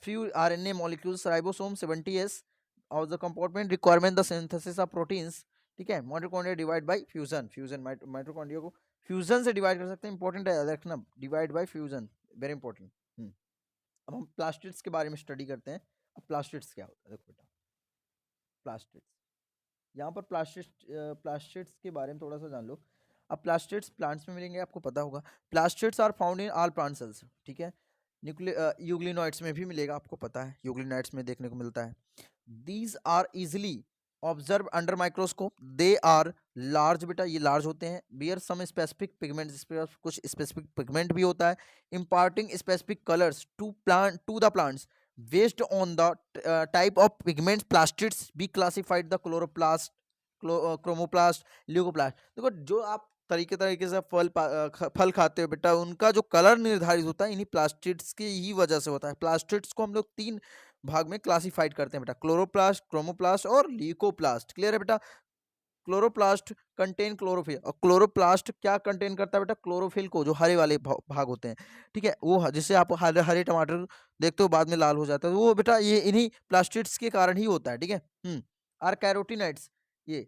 S1: few RNA molecules, ribosome 70S of the compartment requirement the synthesis of proteins, ठीक है। Mitochondria divide by fusion, mitochondria को fusion से divide कर सकते हैं, important है याद रखना, divide by fusion, very important. अब हम प्लास्टिड्स के बारे में स्टडी करते हैं। अब प्लास्टिड्स क्या होता है, देखो बेटा, प्लास्टिड्स, यहाँ पर प्लास्टिड्स के बारे में थोड़ा सा जान लो। अब प्लास्टिड्स प्लांट्स में मिलेंगे, आपको पता होगा, plastids are found in all plant cells, ठीक है। यूग्लिनोइड्स में भी मिलेगा, आपको पता है, यूग्लिनोइड्स में देखने को मिलता है। These are easily observe under microscope, they are large, बेटा ये लार्ज होते हैं, बियर सम स्पेसिफिक पिगमेंट, इस पर कुछ स्पेसिफिक पिगमेंट भी होता है, imparting specific colours to the plants based on the type of pigments plastids be classified the chloroplast, chromoplast, leucoplast। देखो जो आप तरीके से फल खाते हो बेटा, उनका जो कलर निर्धारित होता है इन्हीं प्लास्टिड्स की ही वजह से होता है। प्लास्टिड्स को हम लोग 3 भाग में क्लासिफाइड करते हैं बेटा, क्लोरोप्लास्ट, क्रोमोप्लास्ट और ल्यूकोप्लास्ट, क्लियर है बेटा। क्लोरोप्लास्ट कंटेन क्लोरोफिल, और क्लोरोप्लास्ट क्या कंटेन करता है बेटा, क्लोरोफिल को, जो हरे वाले भाग होते हैं, ठीक है, वो जिससे आप हरे हरे टमाटर देखते हो बाद में लाल हो जाता है, वो बेटा ये इन्हीं प्लास्टिड्स के कारण ही होता है, ठीक है। आर कैरोटिनाइड्स, ये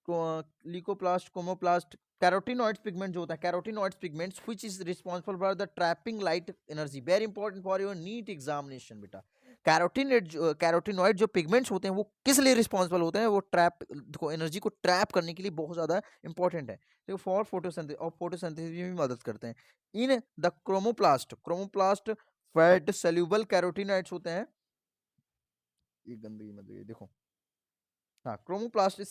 S1: ल्यूकोप्लास्ट, क्रोमोप्लास्ट, कैरोटिनॉइड्स पिगमेंट जो होता है, carotenoids pigments which is responsible for the trapping light energy, very important for your NEET examination बेटा। कैरोटिनॉइड जो पिगमेंट्स होते हैं वो किस लिए रिस्पॉन्सिबल होते हैं, वो ट्रैप देखो एनर्जी को ट्रैप करने के लिए बहुत ज्यादा इंपॉर्टेंट है, तो फॉर फोटोसिंथेसिस, और फोटोसिंथेसिस में भी मदद करते हैं। In the chromoplast fat soluble carotenoids होते हैं, ये गंदगी मत देखो, हाँ, chromoplast is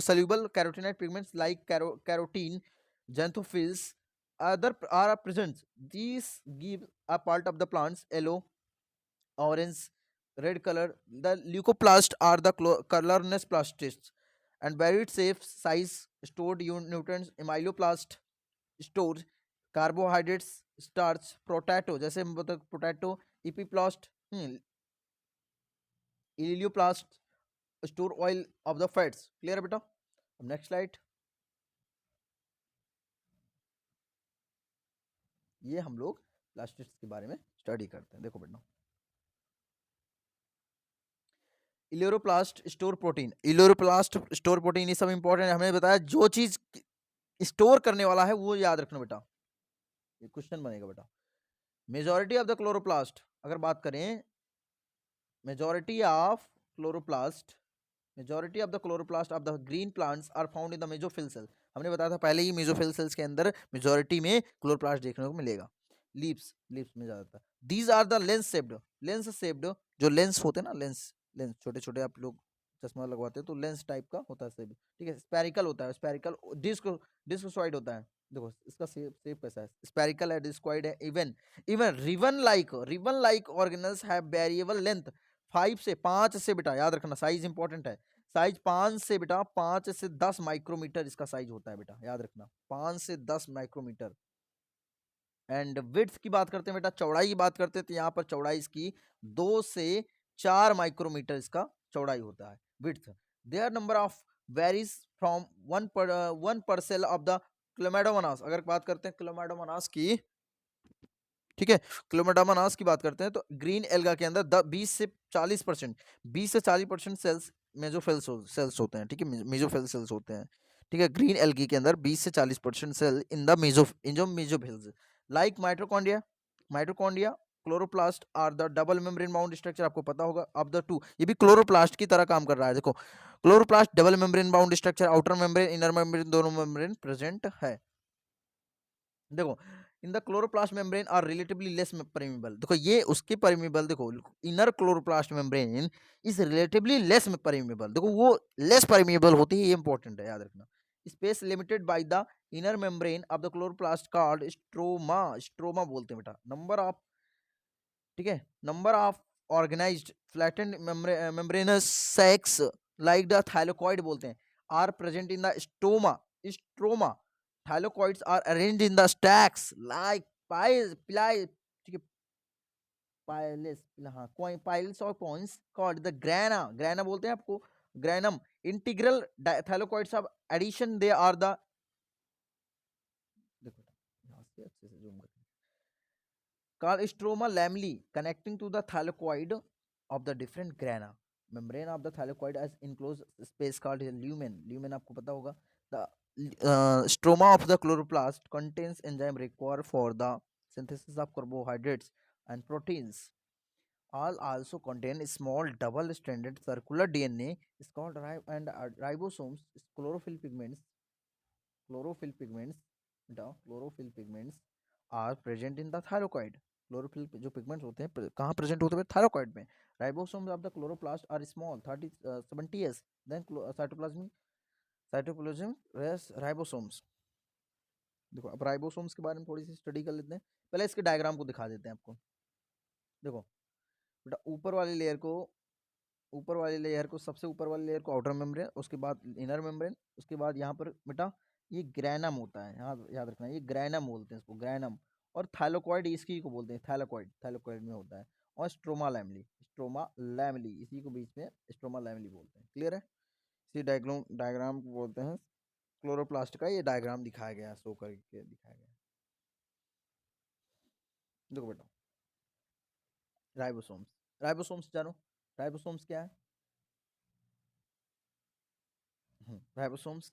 S1: soluble carotenoid pigments like carotene, xanthophylls, other are present. These give a part of the plant's yellow, orange, red color. The leucoplast are the colorless plastids and buried safe size stored nutrients. Amyloplast stores carbohydrates, starch, potato, जैसे मतलब potato, epiplast, elaioplast store oil of the fats, clear है बेटा। अब next slide, ये हम लोग plastids के बारे में स्टडी करते हैं, देखो बेटा, इलेरोप्लास्ट स्टोर प्रोटीन, इलेरोप्लास्ट स्टोर प्रोटीन, ये सब इंपॉर्टेंट है, हमने बताया जो चीज स्टोर करने वाला है वो याद रखना बेटा, ये क्वेश्चन बनेगा बेटा। मेजॉरिटी ऑफ द क्लोरोप्लास्ट, अगर बात करें majority of chloroplast, majority of the chloroplast of the green plants are found in the mesophyll cell. हमने बताया था पहले ही मेसोफिल सेल्स के अंदर मेजॉरिटी में क्लोरोप्लास्ट देखने को मिलेगा। लीव्स, लीव्स में ज्यादातर। These are the lens shaped, जो लेंस होते हैं ना, लेंस लेंस छोटे छोटे, आप लोग चश्मा लगवाते हो तो लेंस टाइप का होता है शेप, ठीक है। स्पेरिकल होता है, स्पेरिकल डिस्क, डिस्कोसॉइड होता है। देखो इसका शेप शेप कैसा है, स्पेरिकल है, डिस्कोइड है। Even even ribbon like organelles have variable length 5 से 5 से, बेटा याद रखना साइज इंपॉर्टेंट है। साइज 5 से, बेटा 5 से 10 माइक्रोमीटर इसका साइज होता है, बेटा याद रखना 5 से 10 माइक्रोमीटर। एंड विड्थ की बात करते हैं बेटा, चौड़ाई की बात करते हैं तो यहाँ पर चौड़ाई इसकी 2 से 4 माइक्रोमीटर इसका चौड़ाई होता है, width. Their number of varies from one per cell of the Chlamydomonas. अगर बात करते हैं क्लोमेडोमोनास की, ठीक है, क्लोमेडोमोनास की बात करते हैं तो ग्रीन एल्गा के अंदर 20 से 40%, 20 से 40% सेल्स मेसोफिल सेल्स होते हैं, ठीक है, मेसोफिल सेल्स होते हैं, ठीक है। ग्रीन एल्गी के अंदर 20 से 40% cell in the mesophylls, like mitochondria. Mitochondria, chloroplast are the double membrane bound structure, आपको पता होगा ऑफ द टू, ये भी क्लोरोप्लास्ट की तरह काम कर रहा है। देखो chloroplast double membrane bound structure, outer membrane inner membrane दोनों मेम्ब्रेन प्रेजेंट है। देखो in the chloroplast membrane are relatively less permeable, देखो ये उसके परमेबल, देखो inner chloroplast membrane is relatively less permeable, देखो वो लेस परमेबल होती है, ये इंपॉर्टेंट है याद रखना। Space limited by the inner membrane of the chloroplast called stroma, stroma बोलते हैं बेटा। नंबर ऑफ, ठीक है, number of organised flattened membranous sacs like the thylakoid बोलते हैं, are present in the stoma, stroma. Thylakoids are arranged in the stacks like piles, पिलाई, ठीक है, पाइल्स, हाँ, पाइल्स और coins called the grana, grana बोलते हैं आपको, granum. Integral thylakoids of addition they are the, देखो यहाँ से अच्छे से जूम करके, called stroma lamella connecting to the thylakoid of the different grana. Membrane of the thylakoid has enclosed space called a lumen. Lumen आपको पता होगा. The stroma of the chloroplast contains enzyme required for the synthesis of carbohydrates and proteins. All also contain small double-stranded circular DNA is called ribosomes. Chlorophyll pigments, the chlorophyll pigments are present in the thyroid. Chlorophyll जो pigments होते हैं कहाँ present होते हैं, thyroid में। Ribosomes of the chloroplast are small 70 S, than cytoplasm ribosomes. देखो अब ribosomes के बारे में थोड़ी सी स्टडी कर लेते हैं, पहले इसके डायग्राम को दिखा देते हैं आपको। देखो बेटा ऊपर वाली लेयर को सबसे ऊपर वाली लेयर को आउटर मेम्ब्रेन, उसके बाद इनर मेम्ब्रेन, उसके बाद यहाँ पर बेटा ये ग्रैनम होता है, यहाँ याद रखना ये ग्रैनम बोलते हैं इसको, ग्रैनम। और थाइलोकॉइड इसी को बोलते हैं, थाइलोकॉइड, थाइलोकॉइड में होता है। और स्ट्रोमा लैमली इसी को बीच में स्ट्रोमा लैमली बोलते हैं। क्लियर है, इसी डायग्राम डायग्राम को बोलते हैं क्लोरोप्लास्ट का, ये डायग्राम दिखाया गया, शो करके दिखाया गया। देखो बेटा राइबोसोम्स, राइबोसोम्स जानो, राइबोसोम्स क्या है? Ribosomes,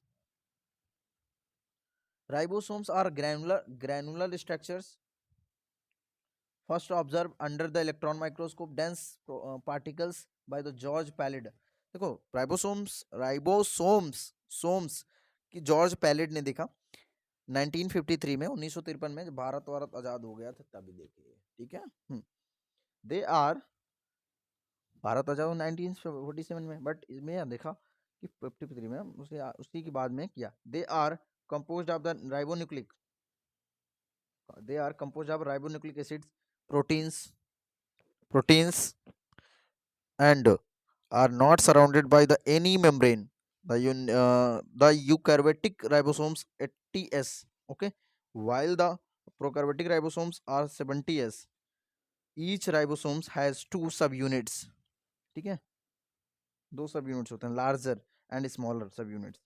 S1: ribosomes are granular structures first observed under the electron microscope, dense particles by the George Palade। देखो राइबोसोम्स सोम्स की जॉर्ज पैलेड ने देखा 1953 में, 1953 में, जब भारत आजाद हो गया था तभी देखे, ठीक है। दे आर, भारत आजाद 1947 में, बट इसमें देखा कि 53 में उसी के बाद में किया। They are composed of the ribonucleic, they are composed of ribonucleic acids, proteins and are not surrounded by the any membrane, the eukaryotic ribosomes 80s, okay, while the prokaryotic ribosomes are 70s। each ribosomes has two subunits, ठीक है, दो subunits होते हैं, larger and smaller subunits।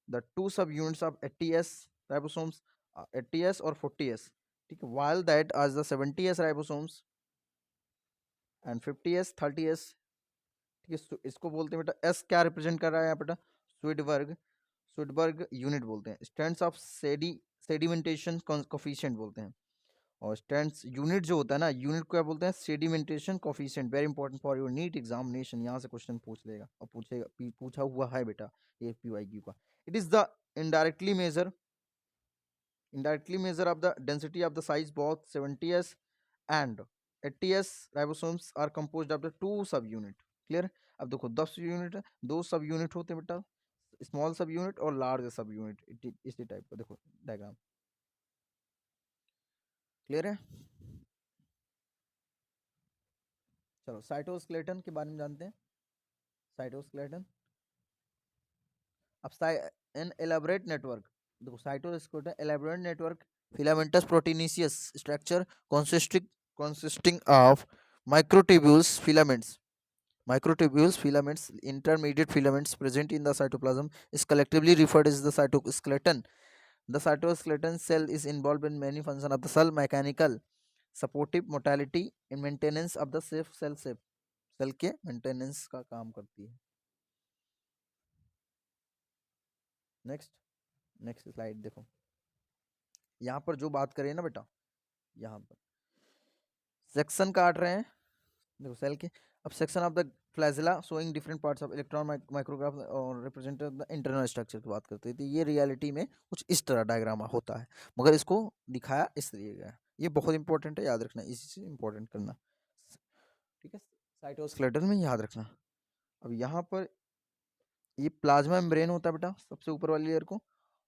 S1: the two subunits of 80s ribosomes 80s और 40s, ठीक है, while that as the 70s ribosomes and 50s 30s, ठीक है। इसको बोलते हैं बेटा, एस क्या रिप्रेजेंट कर रहा है यहाँ बेटा, स्वीडबर्ग, स्वीडबर्ग यूनिट बोलते हैं। स्ट्रेंथ्स ऑफ सेडिमेंटेशन कोफिशिएंट बोलते हैं। और स्ट्रेंथ यूनिट जो होता है ना, यूनिट को क्या बोलते हैं, sedimentation coefficient, very important for your NEET examination, यहाँ से क्वेश्चन पूछ लेगा और पूछेगा, पूछा हुआ है बेटा ये पीवाईक्यू का। It is the indirectly measure indirectly measure of the density of the size. Both 70s and 80s ribosomes are composed of the two subunit. Clear. अब देखो 10 यूनिट है, दो सब यूनिट होते हैं बेटा, स्मॉल सब यूनिट और लार्ज सब यूनिट, इसी टाइप का देखो डायग्राम। क्लियर है। चलो साइटोस्केलेटन के बारे में जानते हैं। साइटोस्केलेटन, अब एन एलाबोरेट नेटवर्क, देखो cytoskeleton elaborate network filamentous proteinaceous structure consisting of microtubules filaments, intermediate filaments present in the cytoplasm is collectively referred as the cytoskeleton. The cytoskeleton cell is involved in many functions of the cell: mechanical, supportive, motility, in maintenance of the safe cell shape, सेल के maintenance का काम करती है। Next next slide देखो, यहाँ पर जो बात करें ना बेटा, यहाँ पर सेक्शन काट रहे हैं देखो सेल के। अब section of the flagella showing different parts of electron micrograph और रिप्रेजेंट द इंटरनल स्ट्रक्चर की बात करते हैं, तो ये रियलिटी में कुछ इस तरह डायग्राम होता है, मगर इसको दिखाया इस तरीके का। ये बहुत इंपॉर्टेंट है, याद रखना, इसी से इंपॉर्टेंट करना, ठीक है, साइटोस्केलेटन में याद रखना। अब यहाँ पर ये प्लाज्मा मेम्ब्रेन होता है बेटा सबसे ऊपर वाली लेयर को,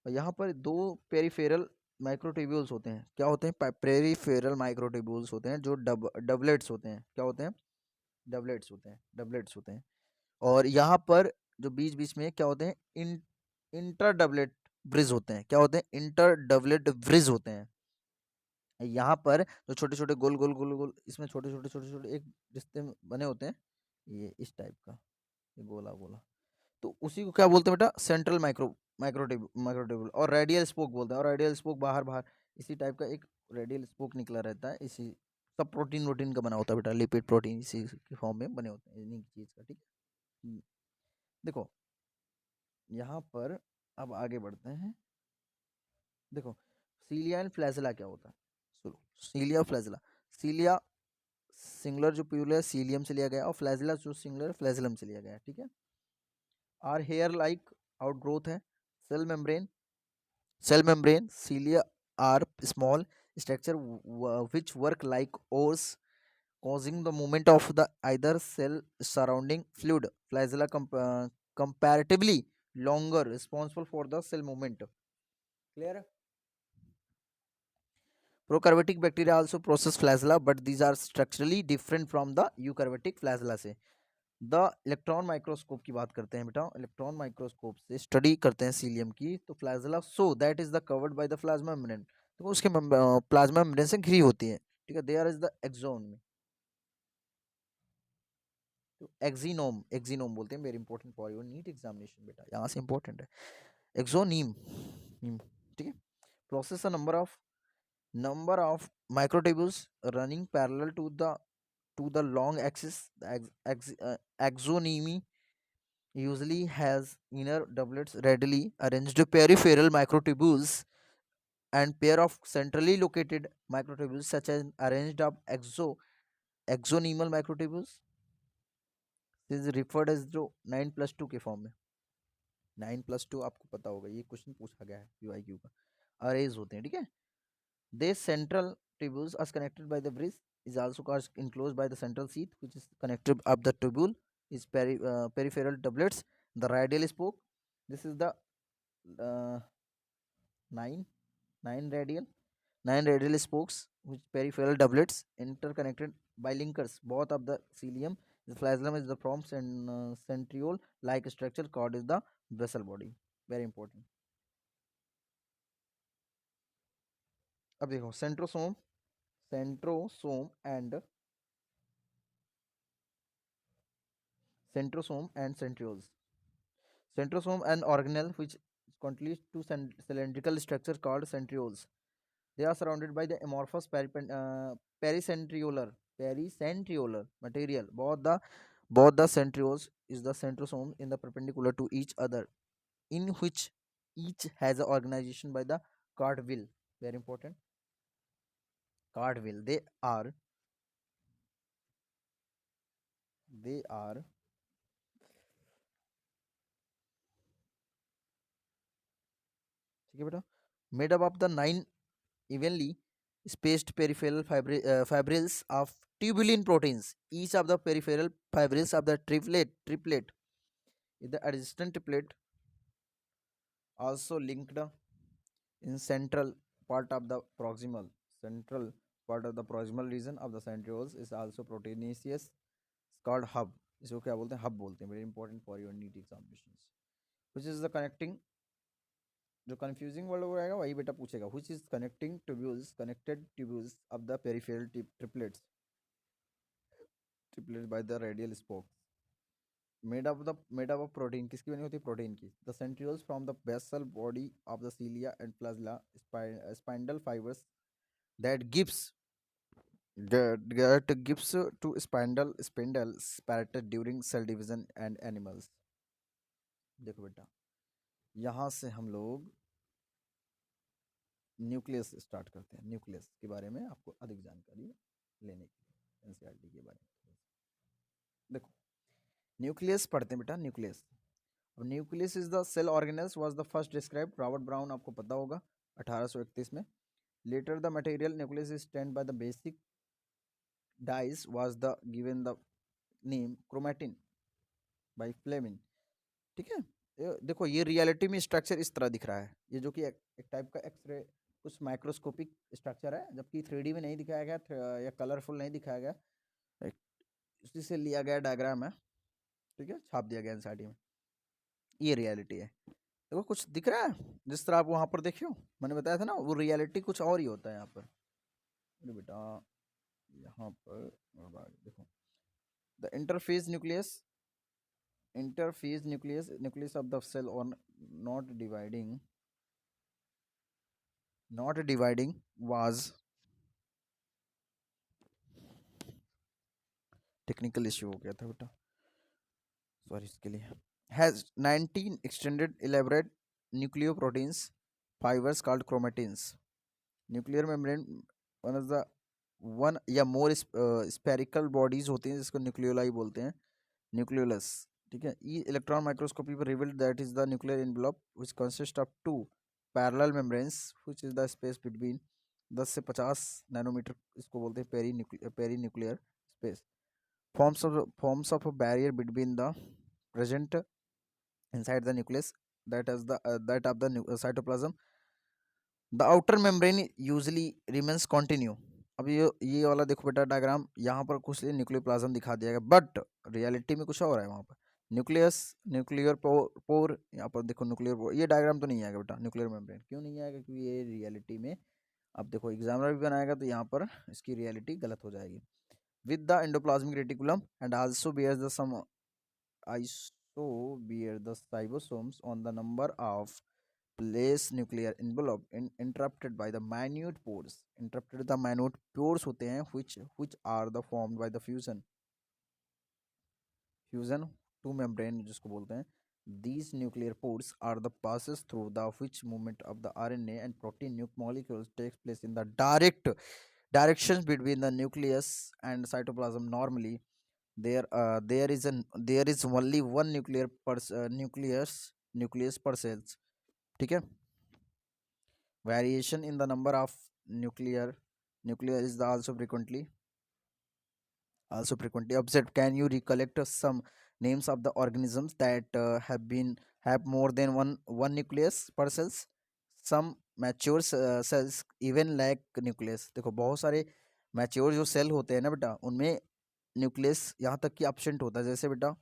S1: और यहाँ पर दो पेरिफेरल माइक्रोट्यूब्यूल्स होते हैं। क्या होते हैं, पेरिफेरल माइक्रोट्यूब्यूल्स होते हैं जो डबलेट्स होते हैं। क्या होते हैं, डबलेट्स होते हैं। और यहाँ पर जो बीच बीच में क्या होते हैं, इंटर डबलेट ब्रिज होते हैं। क्या होते हैं, इंटर डबलेट ब्रिज होते हैं। यहाँ पर जो छोटे छोटे गोल गोल गोल गोल इसमें छोटे छोटे छोटे छोटे एक रिश्ते में बने होते हैं, ये इस टाइप का, ये गोला गोला, तो उसी को क्या बोलते हैं बेटा, सेंट्रल माइक्रोट्यूब्यूल, और रेडियल स्पोक बोलते हैं। और रेडियल स्पोक बाहर बाहर इसी टाइप का एक रेडियल स्पोक निकला रहता है, इसी सब प्रोटीन वोटीन का बना होता है बेटा, लिपिड प्रोटीन इसी के फॉर्म में बने होते हैं इन्हीं चीज़ का, ठीक है। देखो यहाँ पर अब आगे बढ़ते हैं। देखो सीलिया एंड फ्लैजिला क्या होता है, सुनो, सीलिया फ्लैजिला, सीलिया सिंगुलर जो प्यूल है सीलियम से लिया गया, और फ्लैजिला जो सिंगुलर है फ्लैजिलम से लिया गया है, ठीक है। आर हेयर लाइक आउटग्रोथ है, cell membrane, cilia are small structure which work like oars, causing the movement of the either cell surrounding fluid. Flagella comparatively longer, responsible for the cell movement. Clear? Prokaryotic bacteria also process flagella, but these are structurally different from the eukaryotic flagella से। The electron microscope की बात करते हैं बेटा, electron microscope से study करते हैं cilium की, तो flagella so that is the covered by the plasma membrane, तो उसके प्लाज्मा मेम्ब्रेन से घिरी होती है, ठीक है। देयर इज द एक्सोन में, तो एक्सिनोम, एक्सिनोम बोलते हैं, very important for your NEET examination बेटा, यहाँ से इंपॉर्टेंट है एक्सोनीम, ठीक है। Process a number of microtubules running parallel to the long axis, axoneme usually has inner doublets readily arranged peripheral microtubules and pair of centrally located microtubules such as arranged up exonemal microtubules. This is referred as जो 9+2 के form में, 9+2 आपको पता होगा, ये question पूछा गया है पीवाईक्यू का, अरेज होते हैं, ठीक है। They central tubules are connected by the bridge, is also enclosed by the central sheath which is connected up the tubule is peripheral doublets. The radial spoke, this is the uh, 9 9 radial 9 radial spokes which peripheral doublets interconnected by linkers both of the cilium. The flagellum is the from centriole like structure called is the vessel body, very important। अब देखो centrosome and centrioles। Centrosome an organelle which contains two cylindrical structure called centrioles. They are surrounded by the amorphous pericentriolar material. Both the centrioles is the centrosome in the perpendicular to each other, in which each has a organization by the cartwheel. Very important. cartwheel. They are ठीक है बेटा, made up of the 9 evenly spaced peripheral fibrils of tubulin proteins. Each of the peripheral fibrils of the triplet is the adjacent triplet also linked in central part of the proximal region of the centrioles is also proteinaceous called hub. इसको क्या बोलते हैं? Hub बोलते हैं. Very important for your NEET examinations. Which is the connecting, जो confusing word रहेगा वही बेटा पूछेगा. Which is connected tubules of the peripheral triplets by the radial spoke. Made up of protein. किसकी बनी होती है? प्रोटीन की. The centrioles from the basal body of the cilia and plasma spindle fibres that gives that gives to spindle spirited during cell division and animals. देखो बेटा, यहाँ से हम लोग न्यूक्लियस स्टार्ट करते हैं. न्यूक्लियस के बारे में आपको अधिक जानकारी लेने की, एनसीईआरटी के बारे में. देखो, न्यूक्लियस पढ़ते हैं बेटा. न्यूक्लियस, अब nucleus is the cell organelles was the first described. Robert Brown आपको पता होगा 1831 में. Later the material nucleus is stand by the basic dyes was the given the name chromatin by Flemming. ठीक है. देखो, ये रियलिटी में स्ट्रक्चर इस तरह दिख रहा है. ये जो कि एक टाइप का एक्सरे कुछ माइक्रोस्कोपिक स्ट्रक्चर है, जबकि 3D में नहीं दिखाया गया या कलरफुल नहीं दिखाया गया. उसी से लिया गया डायग्राम है. ठीक है, छाप दिया गया एनसीईआरटी में. ये रियलिटी है. देखो, कुछ दिख रहा है जिस तरह आप वहां पर देखे हो. मैंने बताया था ना, वो रियलिटी कुछ और ही होता है यहाँ पर. अरे बेटा, यहाँ पर देखो, the interphase nucleus of the cell on not dividing was technical issue हो गया था बेटा, सॉरी इसके लिए. has 19 extended elaborate nucleoproteins fibers called chromatins. Nuclear membrane one या मोर स्पेरिकल बॉडीज होती हैं जिसको न्यूक्लियोलाई बोलते हैं, न्यूक्लियोलस. ठीक है. ई इलेक्ट्रॉन माइक्रोस्कोपी पर revealed that is the nuclear envelope which consist of 2 parallel membranes which is the space between 10 से 50 नैनोमीटर. इसको बोलते हैं perinuclear space. Forms of a barrier between the present inside the nucleus that of the cytoplasm. The outer membrane usually remains continue. अब ये वाला देखो बेटा diagram, यहाँ पर कुछ न्यूक्लियर प्लाज्म दिखा दिया गया, बट रियलिटी में कुछ और है वहाँ पर. न्यूक्लियर पोर, यहाँ पर देखो न्यूक्लियर पोर. ये डायग्राम तो नहीं आएगा बेटा. न्यूक्लियर मेम्ब्रेन क्यों नहीं आएगा? क्योंकि ये रियलिटी में, अब देखो एग्जामिनर भी बनाएगा तो यहाँ पर इसकी रियलिटी गलत हो जाएगी. With the endoplasmic reticulum and also bears the ribosomes on the number of place nuclear envelope interrupted by the minute pores. Interrupted the minute pores होते हैं which are the formed by the fusion to membrane जिसको बोलते हैं. These nuclear pores are the passes through the which movement of the RNA and protein molecules takes place in the directions between the nucleus and cytoplasm. Normally there is only one nucleus per cells. ठीक है. Variation in the number of nuclear is also frequently observed. Can you recollect some names of the organisms that have more than one nucleus per cells? Some mature cells even lack nucleus. देखो, बहुत सारे mature जो cell होते हैं ना बेटा, उनमें nucleus यहाँ तक कि एब्सेंट होता है. जैसे बेटा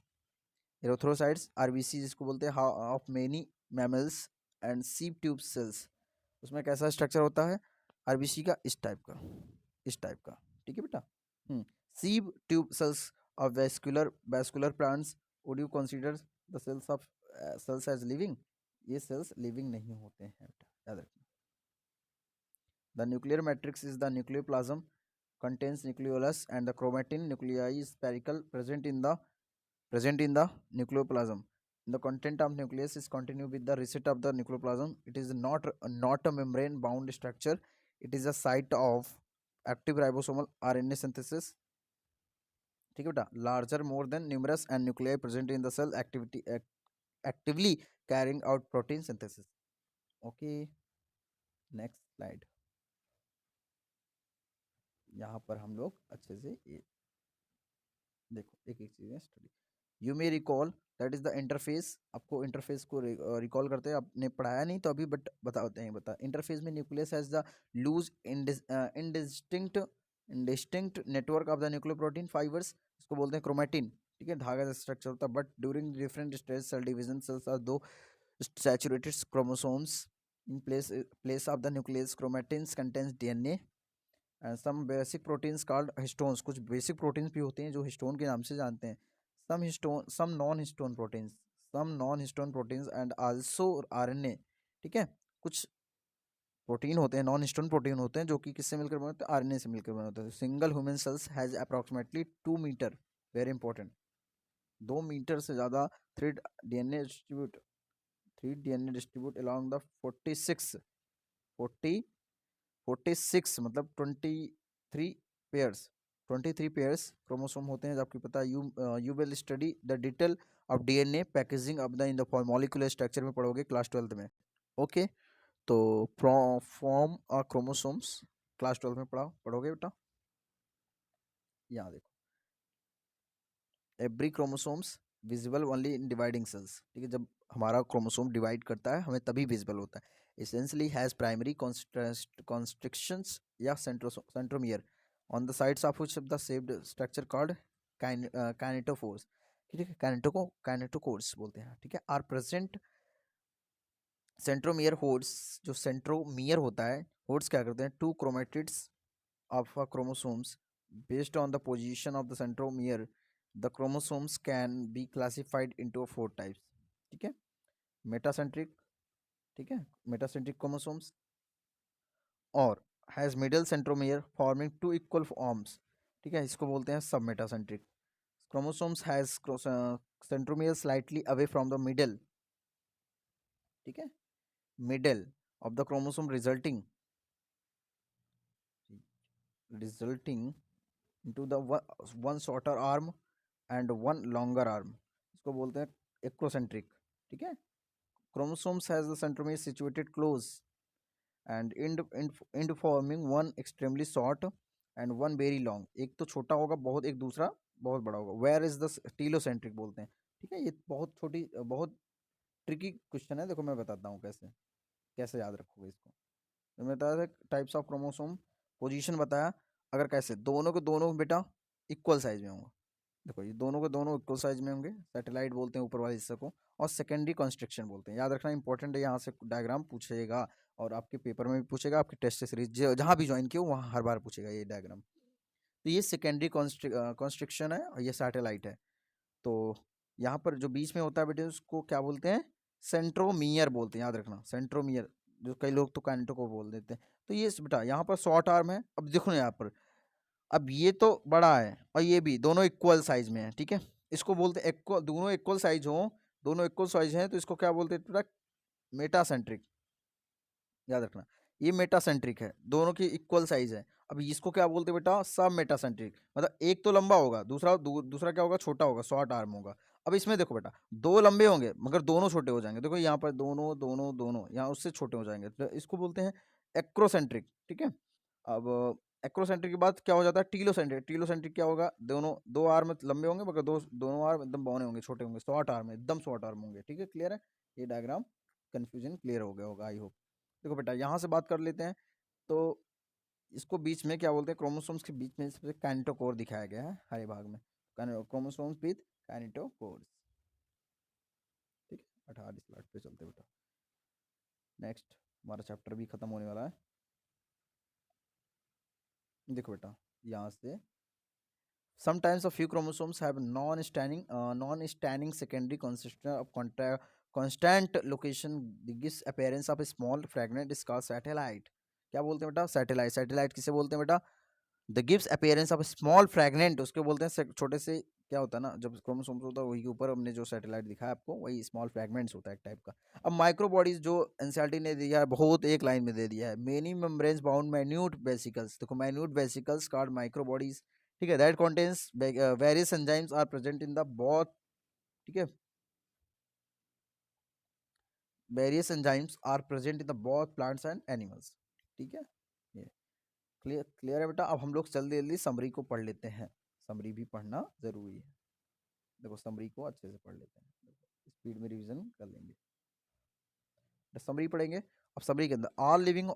S1: एरोथ्रोसाइट्स, आरबीसी जिसको बोलते हैं, ऑफ मेनी मैमल्स एंड सीप ट्यूब सेल्स. उसमें कैसा स्ट्रक्चर होता है? आरबीसी का इस टाइप का. ठीक है बेटा. Sieve tube cells of vascular plants. Would you consider the cells as living? ये सेल्स लिविंग नहीं होते हैं बेटा, याद रखना. The nuclear matrix is the nucleoplasm contains nucleolus and the chromatin nuclei is spherical present in the nucleoplasm. The content of nucleus is continued with the receipt of the nucleoplasm. It is not a membrane bound structure. It is a site of active ribosomal RNA synthesis, ठीक है बेटा, larger more than numerous and nuclei present in the cell activity actively carrying out protein synthesis. Okay, next slide. यहाँ पर हम लोग अच्छे से देखो एक एक चीज़ें study. You may recall that is the interface. आपको इंटरफेस को रिकॉल करते हैं, आपने पढ़ाया नहीं तो अभी बट बताते हैं। बता इंटरफेस में nucleus has the loose indistinct network of the nucleoprotein fibres, इसको बोलते हैं क्रोमेटिन, ठीक है, धागा जैसा स्ट्रक्चर होता है। But during different stage cell division cells are दो saturated chromosomes in place of the nucleus. Chromatins contains DNA and some basic proteins called histones. कुछ बेसिक प्रोटीन्स भी होते हैं जो हिस्टोन के नाम से जानते हैं। some non-histone proteins, some non-histone proteins and also RNA, ठीक है। कुछ प्रोटीन होते हैं, नॉन हिस्टोन प्रोटीन होते हैं जो कि किससे मिलकर बने होते हैं, आरएनए से मिलकर बने होते हैं। Single human cells has approximately 2 metre, very important, 2 metre से ज़्यादा thread DNA distribute, three DNA distribute along the 46 मतलब 23 पेयर्स क्रोमोसोम होते हैं। जब आपको पता है you will study the detail of DNA packaging of the in the molecular structure में पढ़ोगे क्लास 12th में। ओके, तो फॉर्म क्रोमोसोम्स क्लास 12 में पढ़ोगे बेटा। यहाँ देखो, every chromosomes visible only in dividing cells, ठीक है, जब हमारा क्रोमोसोम डिवाइड करता है हमें तभी विजिबल होता है। essentially has primary constrictions या centromere on the sides of which the shaped structure called kinetophores, ठीक है, kinetochores बोलते हैं, ठीक है, are present। सेंट्रोमियर होड्स, जो सेंट्रोमियर होता है, होड्स क्या करते हैं, two chromatids of chromosomes based on the position of the centromere the chromosomes can be classified into 4 types, ठीक है। मेटासेंट्रिक, ठीक है, मेटासेंट्रिक क्रोमोसोम्स, और has middle centromere forming two equal arms, ठीक है, इसको बोलते हैं sub metacentric chromosomes has centromere slightly away from the middle, ठीक है, middle of the chromosome resulting into the one shorter arm and one longer arm, इसको बोलते हैं एक्रोसेंट्रिक, ठीक है। chromosomes has the centromere situated close and end forming one extremely short and one very long, एक तो छोटा होगा बहुत, एक दूसरा बहुत बड़ा होगा। where is the telocentric बोलते हैं, ठीक है। ये बहुत छोटी बहुत ट्रिकी क्वेश्चन है, देखो मैं बताता हूँ कैसे कैसे याद रखोगे इसको। तो मैं बताया था टाइप्स ऑफ क्रोमोसोम, पोजीशन बताया, अगर कैसे दोनों के दोनों बेटा इक्वल साइज में होंगे, देखो ये दोनों के दोनों इक्वल साइज में होंगे, सैटेलाइट बोलते हैं ऊपर वाले हिस्से को, और सेकेंडरी कॉन्स्ट्रिक्शन बोलते हैं। याद रखना इंपॉर्टेंट है, यहाँ से डायग्राम पूछेगा और आपके पेपर में भी पूछेगा, आपके टेस्ट सीरीज जहाँ भी ज्वाइन किया वहाँ हर बार पूछेगा ये डायग्राम। तो ये सेकेंडरी कॉन्स्ट्रिक्शन है और ये सैटेलाइट है। तो यहाँ पर जो बीच में होता है बेटे उसको क्या बोलते हैं, सेंट्रोमियर बोलते हैं, याद रखना सेंट्रोमियर, जो कई लोग तो कैंटो को बोल देते हैं। तो ये बेटा यहाँ पर शॉर्ट आर्म है, अब देखो ना यहाँ पर, अब ये तो बड़ा है और ये भी, दोनों इक्वल साइज में है, ठीक है, इसको बोलते हैं इक्वल, दोनों इक्वल साइज हो, दोनों इक्वल साइज हैं तो इसको क्या बोलते हैं बेटा, मेटासेंट्रिक, याद रखना ये मेटासेंट्रिक है, दोनों की इक्वल साइज है। अब इसको क्या बोलते हैं बेटा, सब मेटासेंट्रिक, मतलब एक तो लंबा होगा, दूसरा क्या होगा, छोटा होगा, शॉर्ट आर्म होगा। अब इसमें देखो बेटा, दो लंबे होंगे मगर दोनों छोटे हो जाएंगे, देखो यहाँ पर दोनों दोनों दोनों यहाँ उससे छोटे हो जाएंगे, तो इसको बोलते हैं एक्रोसेंट्रिक, ठीक है। अब एक्रोसेंट्रिक के बाद क्या हो जाता है, टीलोसेंट्रिक। टीलोसेंट्रिक क्या होगा, दोनों दो आर्म लंबे होंगे मगर दोनों आर्म एकदम बौने होंगे, छोटे होंगे, शॉर्ट आर्म एकदम शॉर्ट आर्म होंगे, ठीक है, क्लियर है। ये डायग्राम कन्फ्यूजन क्लियर हो गया होगा, आई होप। देखो बेटा यहाँ से बात कर लेते हैं, तो इसको बीच में क्या बोलते हैं, क्रोमोसोम्स के बीच में इसमें काइनेटोकोर दिखाया गया है हरे भाग में, क्रोमोसोम्स विद काइनेटोकोर्स, ठीक है। 18 स्लाइड पे चलते बेटा, नेक्स्ट हमारा चैप्टर भी खत्म होने वाला है। देखो बेटा यहाँ से, sometimes a few chromosomes have non-standing secondary consistent of constant location, gives appearance of a small fragment is called satellite। क्या बोलते हैं बेटा, सैटेलाइट। सैटेलाइट किसे बोलते हैं बेटा, the gives appearance of small fragment, उसके बोलते हैं छोटे से क्या होता है ना, जब क्रोमोसोम्स होता है वही के ऊपर हमने जो सैटेलाइट दिखाया आपको वही स्मॉल फ्रैगमेंट्स होता है एक टाइप का। अब माइक्रो बॉडीज जो एनसीईआरटी ने दिया है बहुत एक लाइन में दे दिया है, many membranes bound minute vesicles, देखो minute vesicles called micro bodies, ठीक है, that contains various enzymes are present in the both, ठीक है, various enzymes are present in the both plants and animals, ठीक है, ये क्लियर क्लियर है बेटा। अब हम लोग जल्दी जल्दी समरी को पढ़ लेते हैं, समरी भी पढ़ना जरूरी है, देखो समरी को अच्छे से पढ़ लेते हैं, स्पीड में रिवीजन कर लेंगे, समरी पढ़ेंगे। अब समरी के अंदर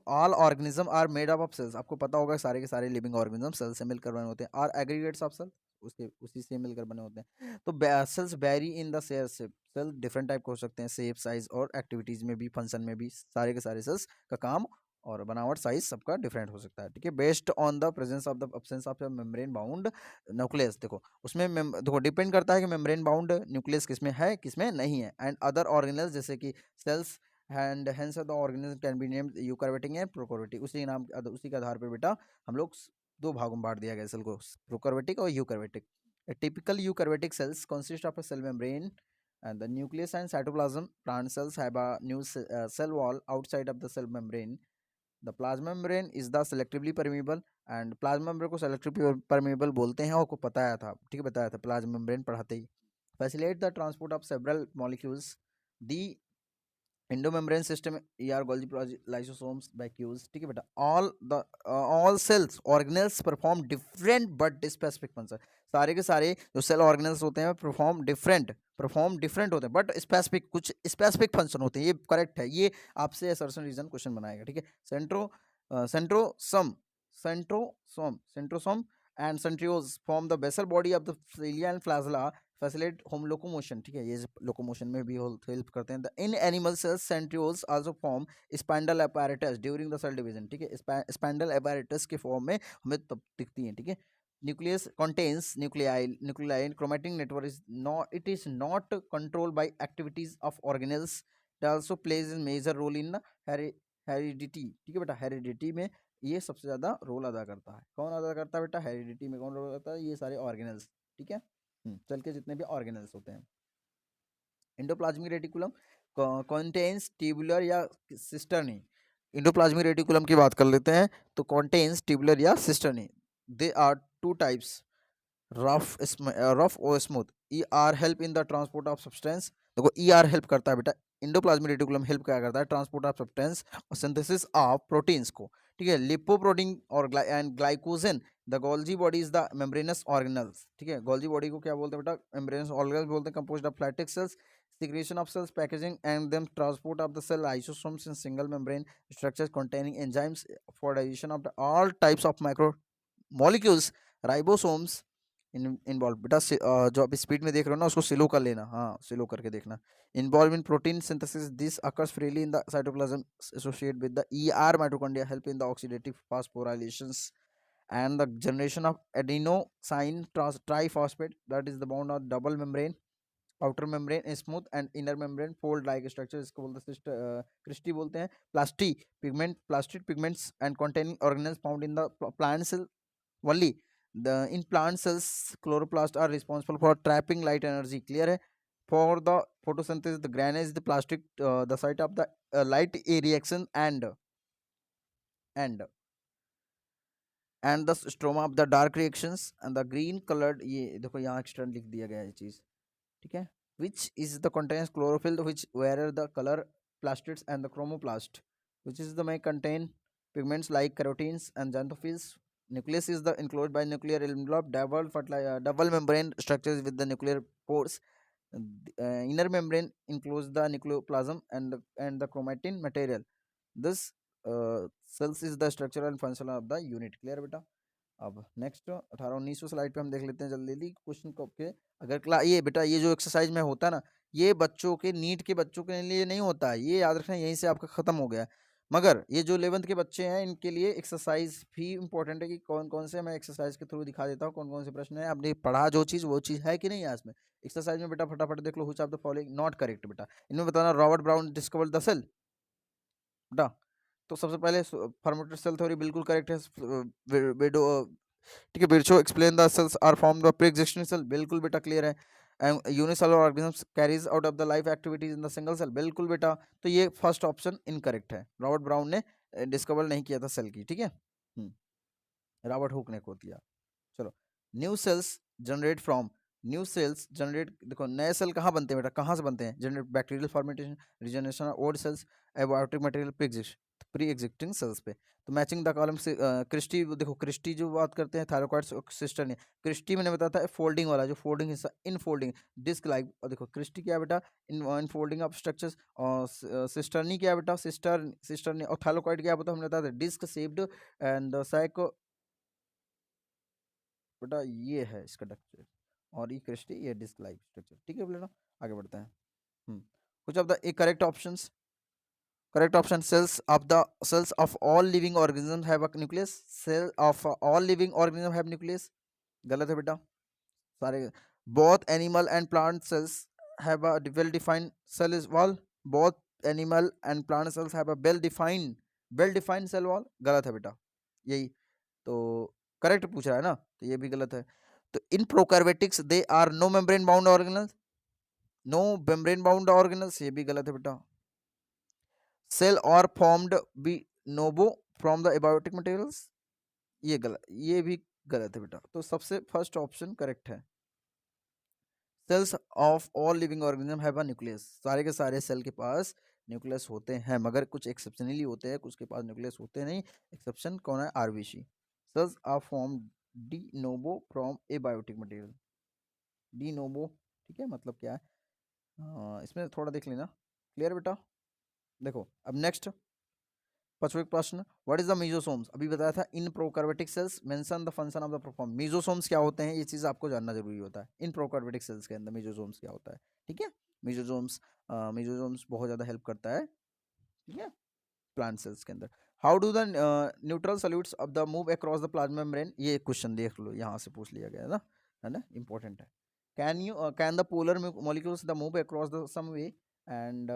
S1: all organism are made up of cells, आपको पता होगा सारे के सारे लिविंग ऑर्गेनिज्म सेल से मिलकर बने होते हैं, आर एग्रीगेट्स ऑफ सेल, उसके उसी से मिलकर बने होते हैं। तो cells vary in the shape, cell different type के हो सकते हैं, शेप साइज और एक्टिविटीज में भी, फंक्शन में भी, सारे के सारे सेल्स का काम और बनावट साइज सबका डिफरेंट हो सकता है, ठीक है, based on the presence of the absence of membrane bound nucleus, देखो उसमें देखो डिपेंड करता है कि मेम्ब्रेन बाउंड न्यूक्लियस किसमें है किसमें नहीं है, एंड अदर ऑर्गेनल्स जैसे कि cells, and hence the organism can be named eukaryotic and prokaryotic, उसी के आधार पर बेटा हम लोग दो भागों में बांट दिया गया सेल को, प्रोकैरियोटिक और eukaryotic. A typical eukaryotic cells consist of a cell membrane and the nucleus and cytoplasm. Plant cells have a new cell wall outside of the cell membrane. The plasma membrane is the selectively permeable, and plasma membrane को selectively permeable बोलते हैं, और को बताया था, ठीक है, बताया था plasma membrane पढ़ाते ही। Facilitate the transport of several molecules. The endomembrane system ER Golgi lysosomes vacuoles, ठीक है बेटा, all cells organelles perform different but specific function, सारे के सारे जो सेल ऑर्गेनल्स होते हैं परफॉर्म डिफरेंट होते हैं बट स्पेसिफिक, कुछ स्पेसिफिक फंक्शन होते हैं, ये करेक्ट है, ये आपसे असर्शन रीजन क्वेश्चन बनाएगा, ठीक है। Centrosome centrosome and centrioles form the basal body of the cilia and flagella, facilitate home locomotion, ठीक है, ये लोकोमोशन में भी हेल्प करते हैं। In animal cells centrioles also form spindle apparatus during the cell division, ठीक है, स्पाइंडल apparatus के फॉर्म में हमें तब दिखती हैं, ठीक है। Nucleus contains nuclei chromatin network is not, it is not controlled by activities of organelles, it also plays a major role in heredity, ठीक है बेटा, हेरिडिटी में ये सबसे ज्यादा रोल अदा करता है, कौन अदा करता है बेटा, हेरिडिटी में कौन रोल करता है, ये सारे ऑर्गेनल्स, ठीक है, चल के जितने भी ऑर्गेनल्स होते हैं। एंडोप्लाज्मिक रेटिकुलम कंटेन्स ट्यूबुलर या सिस्टर्नी, एंडोप्लाज्मिक रेटिकुलम की बात कर लेते हैं, तो कंटेन्स ट्यूबुलर या cisternae, they are two types, rough और smooth. E R help in the transport of substance, देखो ई आर हेल्प करता है बेटा, इंडोप्लाज्मिक रेटिकुलम हेल्प क्या करता है, ट्रांसपोर्ट ऑफ सब्सटेंस और सिंथेसिस ऑफ प्रोटीन्स को, ठीक है, लिपोप्रोटीन और and glycogen. The Golgi body is the membranes organelles, ठीक है, गोल्जी बॉडी को क्या बोलते हैं बेटा, मेम्ब्रेनस ऑर्गेनल्स बोलते हैं, कंपोज्ड ऑफ फ्लैटिक cells, secretion of cells packaging and then transport of the cell lysosomes in single membrane structures containing enzymes for digestion of all types of macro molecules, ribosomes involve बेटा, जो आप speed में देख रहे हो ना उसको स्लो कर लेना, हाँ स्लो करके देखना। Involve in protein synthesis, this occurs freely in the cytoplasm, associate with the ER mitochondria, help in the oxidative phosphorylations and the generation of adenosine triphosphate, that is the bond of double membrane, outer membrane smooth and inner membrane fold like structure, इसको बोलते हैं cristae बोलते हैं। Plastic pigments and containing organelles found in the plant cell only, the in plant cells chloroplast are responsible for trapping light energy, clear है। For the photosynthesis the granule is the plastic, the site of the light a reaction and the stroma of the dark reactions and the green colored, ये देखो यहाँ extra लिख दिया गया है ये चीज, ठीक है, which is the contains chlorophyll, which where the color plastids and the chromoplast, which is the may contain pigments like carotenes and xanthophylls. Nucleus is the enclosed by nuclear envelope, double membrane structures with the nuclear pores. Inner membrane encloses the nucleoplasm and the chromatin material. This cells is the structure and function of the unit, clear बेटा। अब next 18-19 slide पे हम देख लेते हैं जल्दी जल्दी question को के। अगर ये बेटा ये जो एक्सरसाइज में होता है ना, ये बच्चों के नीट के बच्चों के लिए नहीं होता है, ये याद रखना, यहीं से आपका खत्म हो गया है। मगर ये जो 11th के बच्चे हैं इनके लिए एक्सरसाइज भी इंपॉर्टेंट है कि कौन कौन से, मैं एक्सरसाइज के थ्रू दिखा देता हूँ कौन कौन से प्रश्न है, आपने पढ़ा जो चीज़ वो चीज़ है कि नहीं है इसमें। एक्सरसाइज में बेटा फटाफट देख लो, which of the following not correct, बेटा इनमें बताना, Robert Brown discovered the cell, बेटा तो सबसे पहले फर्मेटेड सेल थ्योरी बिल्कुल करेक्ट है, ठीक है। Virchow explained the cells are form the pre existing cell, बिल्कुल बेटा क्लियर है। Unicellular organism carries out of the life activities in the single cell, बिल्कुल बेटा। तो ये फर्स्ट ऑप्शन इनकरेक्ट है, रॉबर्ट ब्राउन ने डिस्कवर नहीं किया था सेल की, ठीक है। रॉबर्ट हुक ने खोद लिया। चलो, new sales generate from, new sales generate, देखो नए सेल कहाँ बनते हैं बेटा, कहाँ से बनते हैं, generate bacterial formation, regeneration of old cells, abiotic material pre existing cells पे। तो मैचिंग द कॉलम से क्रिस्टी, देखो क्रिस्टी जो बात करते हैं थायरोकॉइड्स सिस्टर ने, क्रिस्टी मैंने बताया था फोल्डिंग वाला, जो फोल्डिंग हिस्सा, इन फोल्डिंग डिस्क लाइक, और देखो क्रिस्टी क्या है बेटा, इन फोल्डिंग ऑफ स्ट्रक्चर्स, और सिस्टरनी क्या है बेटा, सिस्टरनी, और थायरोकॉइड क्या है, हमने बताया था डिस्क शेप्ड एंड साइको, बेटा ये है इसका स्ट्रक्चर, और ये क्रिस्टी, ये डिस्क लाइक स्ट्रक्चर, ठीक है बेटा। आगे बढ़ते हैं। कुछ of the correct options, correct option, cells of all living organisms have a nucleus, cell of all living organisms have nucleus, गलत है बेटा सारे। both animal and plant cells have a well defined cell is wall, both animal and plant cells have a well defined cell wall, गलत है बेटा यही। तो correct पूछ रहा है ना, तो ये भी गलत है। तो in prokaryotics they are no membrane bound organelles, no membrane bound organelles, ये भी गलत है बेटा। Cell are formed de novo from the abiotic materials, ये गलत, ये भी गलत है बेटा। तो सबसे फर्स्ट ऑप्शन करेक्ट है। Cells of all living organism have a nucleus, सारे के सारे सेल के पास न्यूक्लियस होते हैं, मगर कुछ एक्सेप्शनली होते हैं, कुछ के पास न्यूक्लियस होते नहीं। एक्सेप्शन कौन है, RBC. Cells are form de novo from abiotic material, de novo, ठीक है, मतलब क्या है, इसमें थोड़ा देख लेना, क्लियर बेटा। देखो अब नेक्स्ट 5वां प्रश्न, व्हाट इज द मीजोसोम्स, अभी बताया था in prokaryotic cells mention the function of the proform, mesosomes क्या होते हैं, ये चीज आपको जानना जरूरी होता है। इन प्रोकार्योटिक सेल्स के अंदर मीजोसोम्स क्या होता है, ठीक है। मीजोसोम्स, मीजोसोम्स बहुत ज्यादा हेल्प करता है, ठीक है, प्लांट सेल्स के अंदर। How do the neutral solutes of the move across the plasma membrane, ये क्वेश्चन देख लो, यहाँ से पूछ लिया गया है ना, इंपॉर्टेंट है। Can the polar molecules the move across the some way, and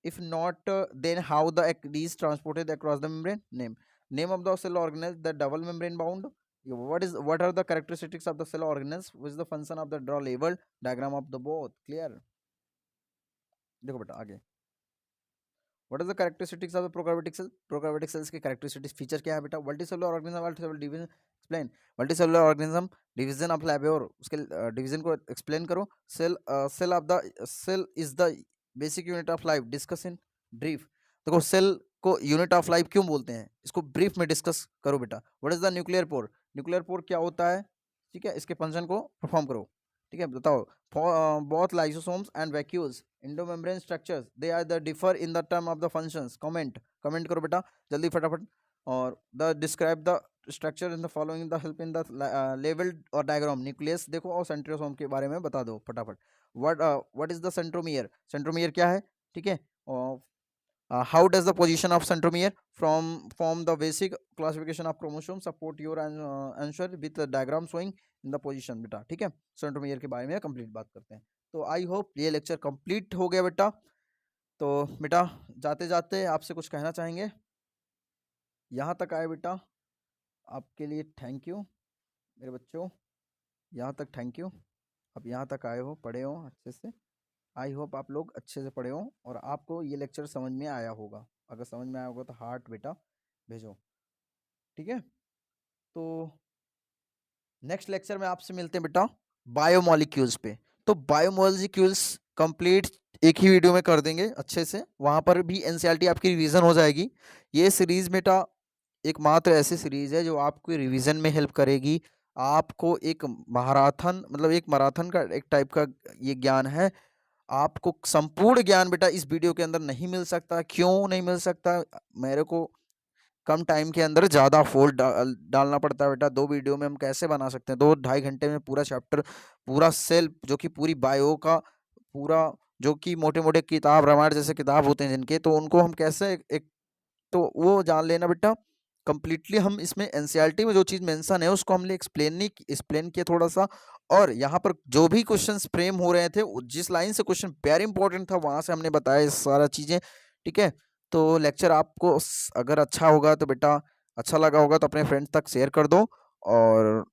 S1: if not, then how the d is transported across the membrane, name of the cell organelles, the double membrane bound, what are the characteristics of the cell organelles, which is the function of the draw label diagram of the both, clear। देखो बेटा आगे, what is the characteristics of the prokaryotic cell, prokaryotic cells के characteristics feature क्या है बेटा, multicellular organism, multicellular division explain, multicellular organism division of labour, उसके division को explain करो। Cell is the basic unit of life, discuss in brief, देखो cell को unit of life क्यों बोलते हैं, इसको ब्रीफ में डिस्कस करो बेटा। What is the nuclear pore, nuclear pore क्या होता है, ठीक है, इसके फंक्शन को परफॉर्म करो, ठीक है, बताओ। both lysosomes and vacuoles endomembrane structures, they are the differ in the term of the functions, comment करो बेटा जल्दी फटाफट। और the describe the structure in the following the help in the label और diagram, न्यूक्लियस देखो और centrosome के बारे में बता दो फटाफट। what is the centromere, centromere क्या है, ठीक है। और how does the position of centromere from the basic classification of chromosome support your answer with the diagram showing in the position, बेटा ठीक है। सेंट्रोमियर के बारे में कंप्लीट बात करते हैं। तो आई होप ये लेक्चर कंप्लीट हो गया बेटा। तो बेटा जाते जाते आपसे कुछ कहना चाहेंगे, यहाँ तक आए बेटा आपके लिए थैंक यू मेरे बच्चों, यहाँ तक थैंक यू, आप यहाँ तक आए हो, पढ़े हो अच्छे से, आई होप आप लोग अच्छे से पढ़े हो और आपको ये लेक्चर समझ में आया होगा। अगर समझ में आया होगा तो हार्ट बेटा भेजो, ठीक है। तो नेक्स्ट लेक्चर में आपसे मिलते हैं बेटा बायोमोलिक्यूल्स पे। तो बायोमोलिक्यूल्स कंप्लीट एक ही वीडियो में कर देंगे अच्छे से, वहां पर भी एनसीईआरटी आपकी रिवीजन हो जाएगी। ये सीरीज बेटा एकमात्र ऐसी सीरीज है जो आपको रिवीजन में हेल्प करेगी। आपको एक मैराथन, मतलब एक मैराथन का एक टाइप का ये ज्ञान है। आपको संपूर्ण ज्ञान बेटा इस वीडियो के अंदर नहीं मिल सकता। क्यों नहीं मिल सकता, मेरे को कम टाइम के अंदर ज़्यादा फोल्ड डालना पड़ता है बेटा। 2 वीडियो में हम कैसे बना सकते हैं, 2-2.5 घंटे में पूरा चैप्टर, पूरा सेल जो कि पूरी बायो का पूरा, जो कि मोटे मोटे किताब रामायण जैसे किताब होते हैं जिनके, तो उनको हम कैसे एक तो वो जान लेना बेटा। कंप्लीटली हम इसमें एनसीईआरटी में जो चीज़ मेंशन है उसको हमने एक्सप्लेन किया थोड़ा सा, और यहाँ पर जो भी क्वेश्चंस फ्रेम हो रहे थे, जिस लाइन से क्वेश्चन वेरी इंपॉर्टेंट था वहाँ से हमने बताया सारा चीज़ें, ठीक है। तो लेक्चर आपको अगर अच्छा होगा तो बेटा, अच्छा लगा होगा तो अपने फ्रेंड्स तक शेयर कर दो, और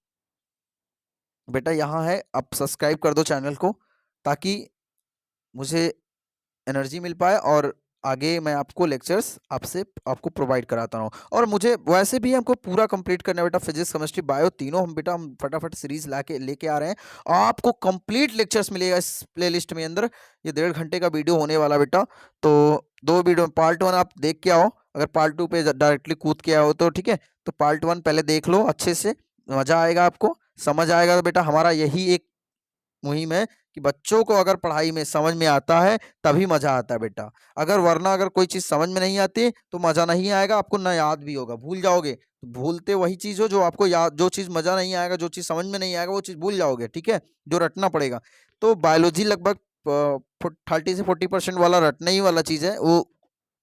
S1: बेटा यहाँ है, आप सब्सक्राइब कर दो चैनल को, ताकि मुझे एनर्जी मिल पाए और आगे मैं आपको लेक्चर्स आपको प्रोवाइड कराता रहूँ। और मुझे वैसे भी हमको पूरा कंप्लीट करना है बेटा, फिजिक्स केमिस्ट्री बायो तीनों हम फटाफट सीरीज लेके आ रहे हैं। आपको कंप्लीट लेक्चर्स मिलेगा इस प्लेलिस्ट में अंदर। ये 1.5 घंटे का वीडियो होने वाला बेटा, तो 2 वीडियो, पार्ट 1 आप देख के आओ, अगर पार्ट 2 पे डायरेक्टली कूद के आओ तो ठीक है, तो पार्ट 1 पहले देख लो अच्छे से, मजा आएगा, आपको समझ आएगा। तो बेटा हमारा यही एक मुहिम है कि बच्चों को अगर पढ़ाई में समझ में आता है तभी मजा आता है बेटा। अगर कोई चीज समझ में नहीं आती तो मजा नहीं आएगा, आपको ना याद भी होगा, भूल जाओगे। तो भूलते वही चीज हो जो आपको याद, जो चीज मजा नहीं आएगा, जो चीज समझ में नहीं आएगा वो चीज भूल जाओगे, ठीक है, जो रटना पड़ेगा। तो बायोलॉजी लगभग 30 से 40% वाला रटने ही वाला चीज है वो।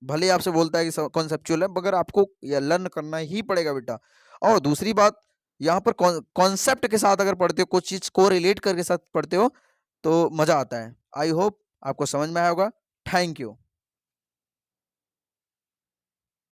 S1: भले ही आपसे बोलता है कि कॉन्सेप्चुअल है, मगर आपको लर्न करना ही पड़ेगा बेटा। और दूसरी बात, यहाँ पर कॉन्सेप्ट के साथ अगर पढ़ते हो, कुछ चीज को रिलेट करके साथ पढ़ते हो तो मजा आता है। आई होप आपको समझ में आया होगा। Thank you.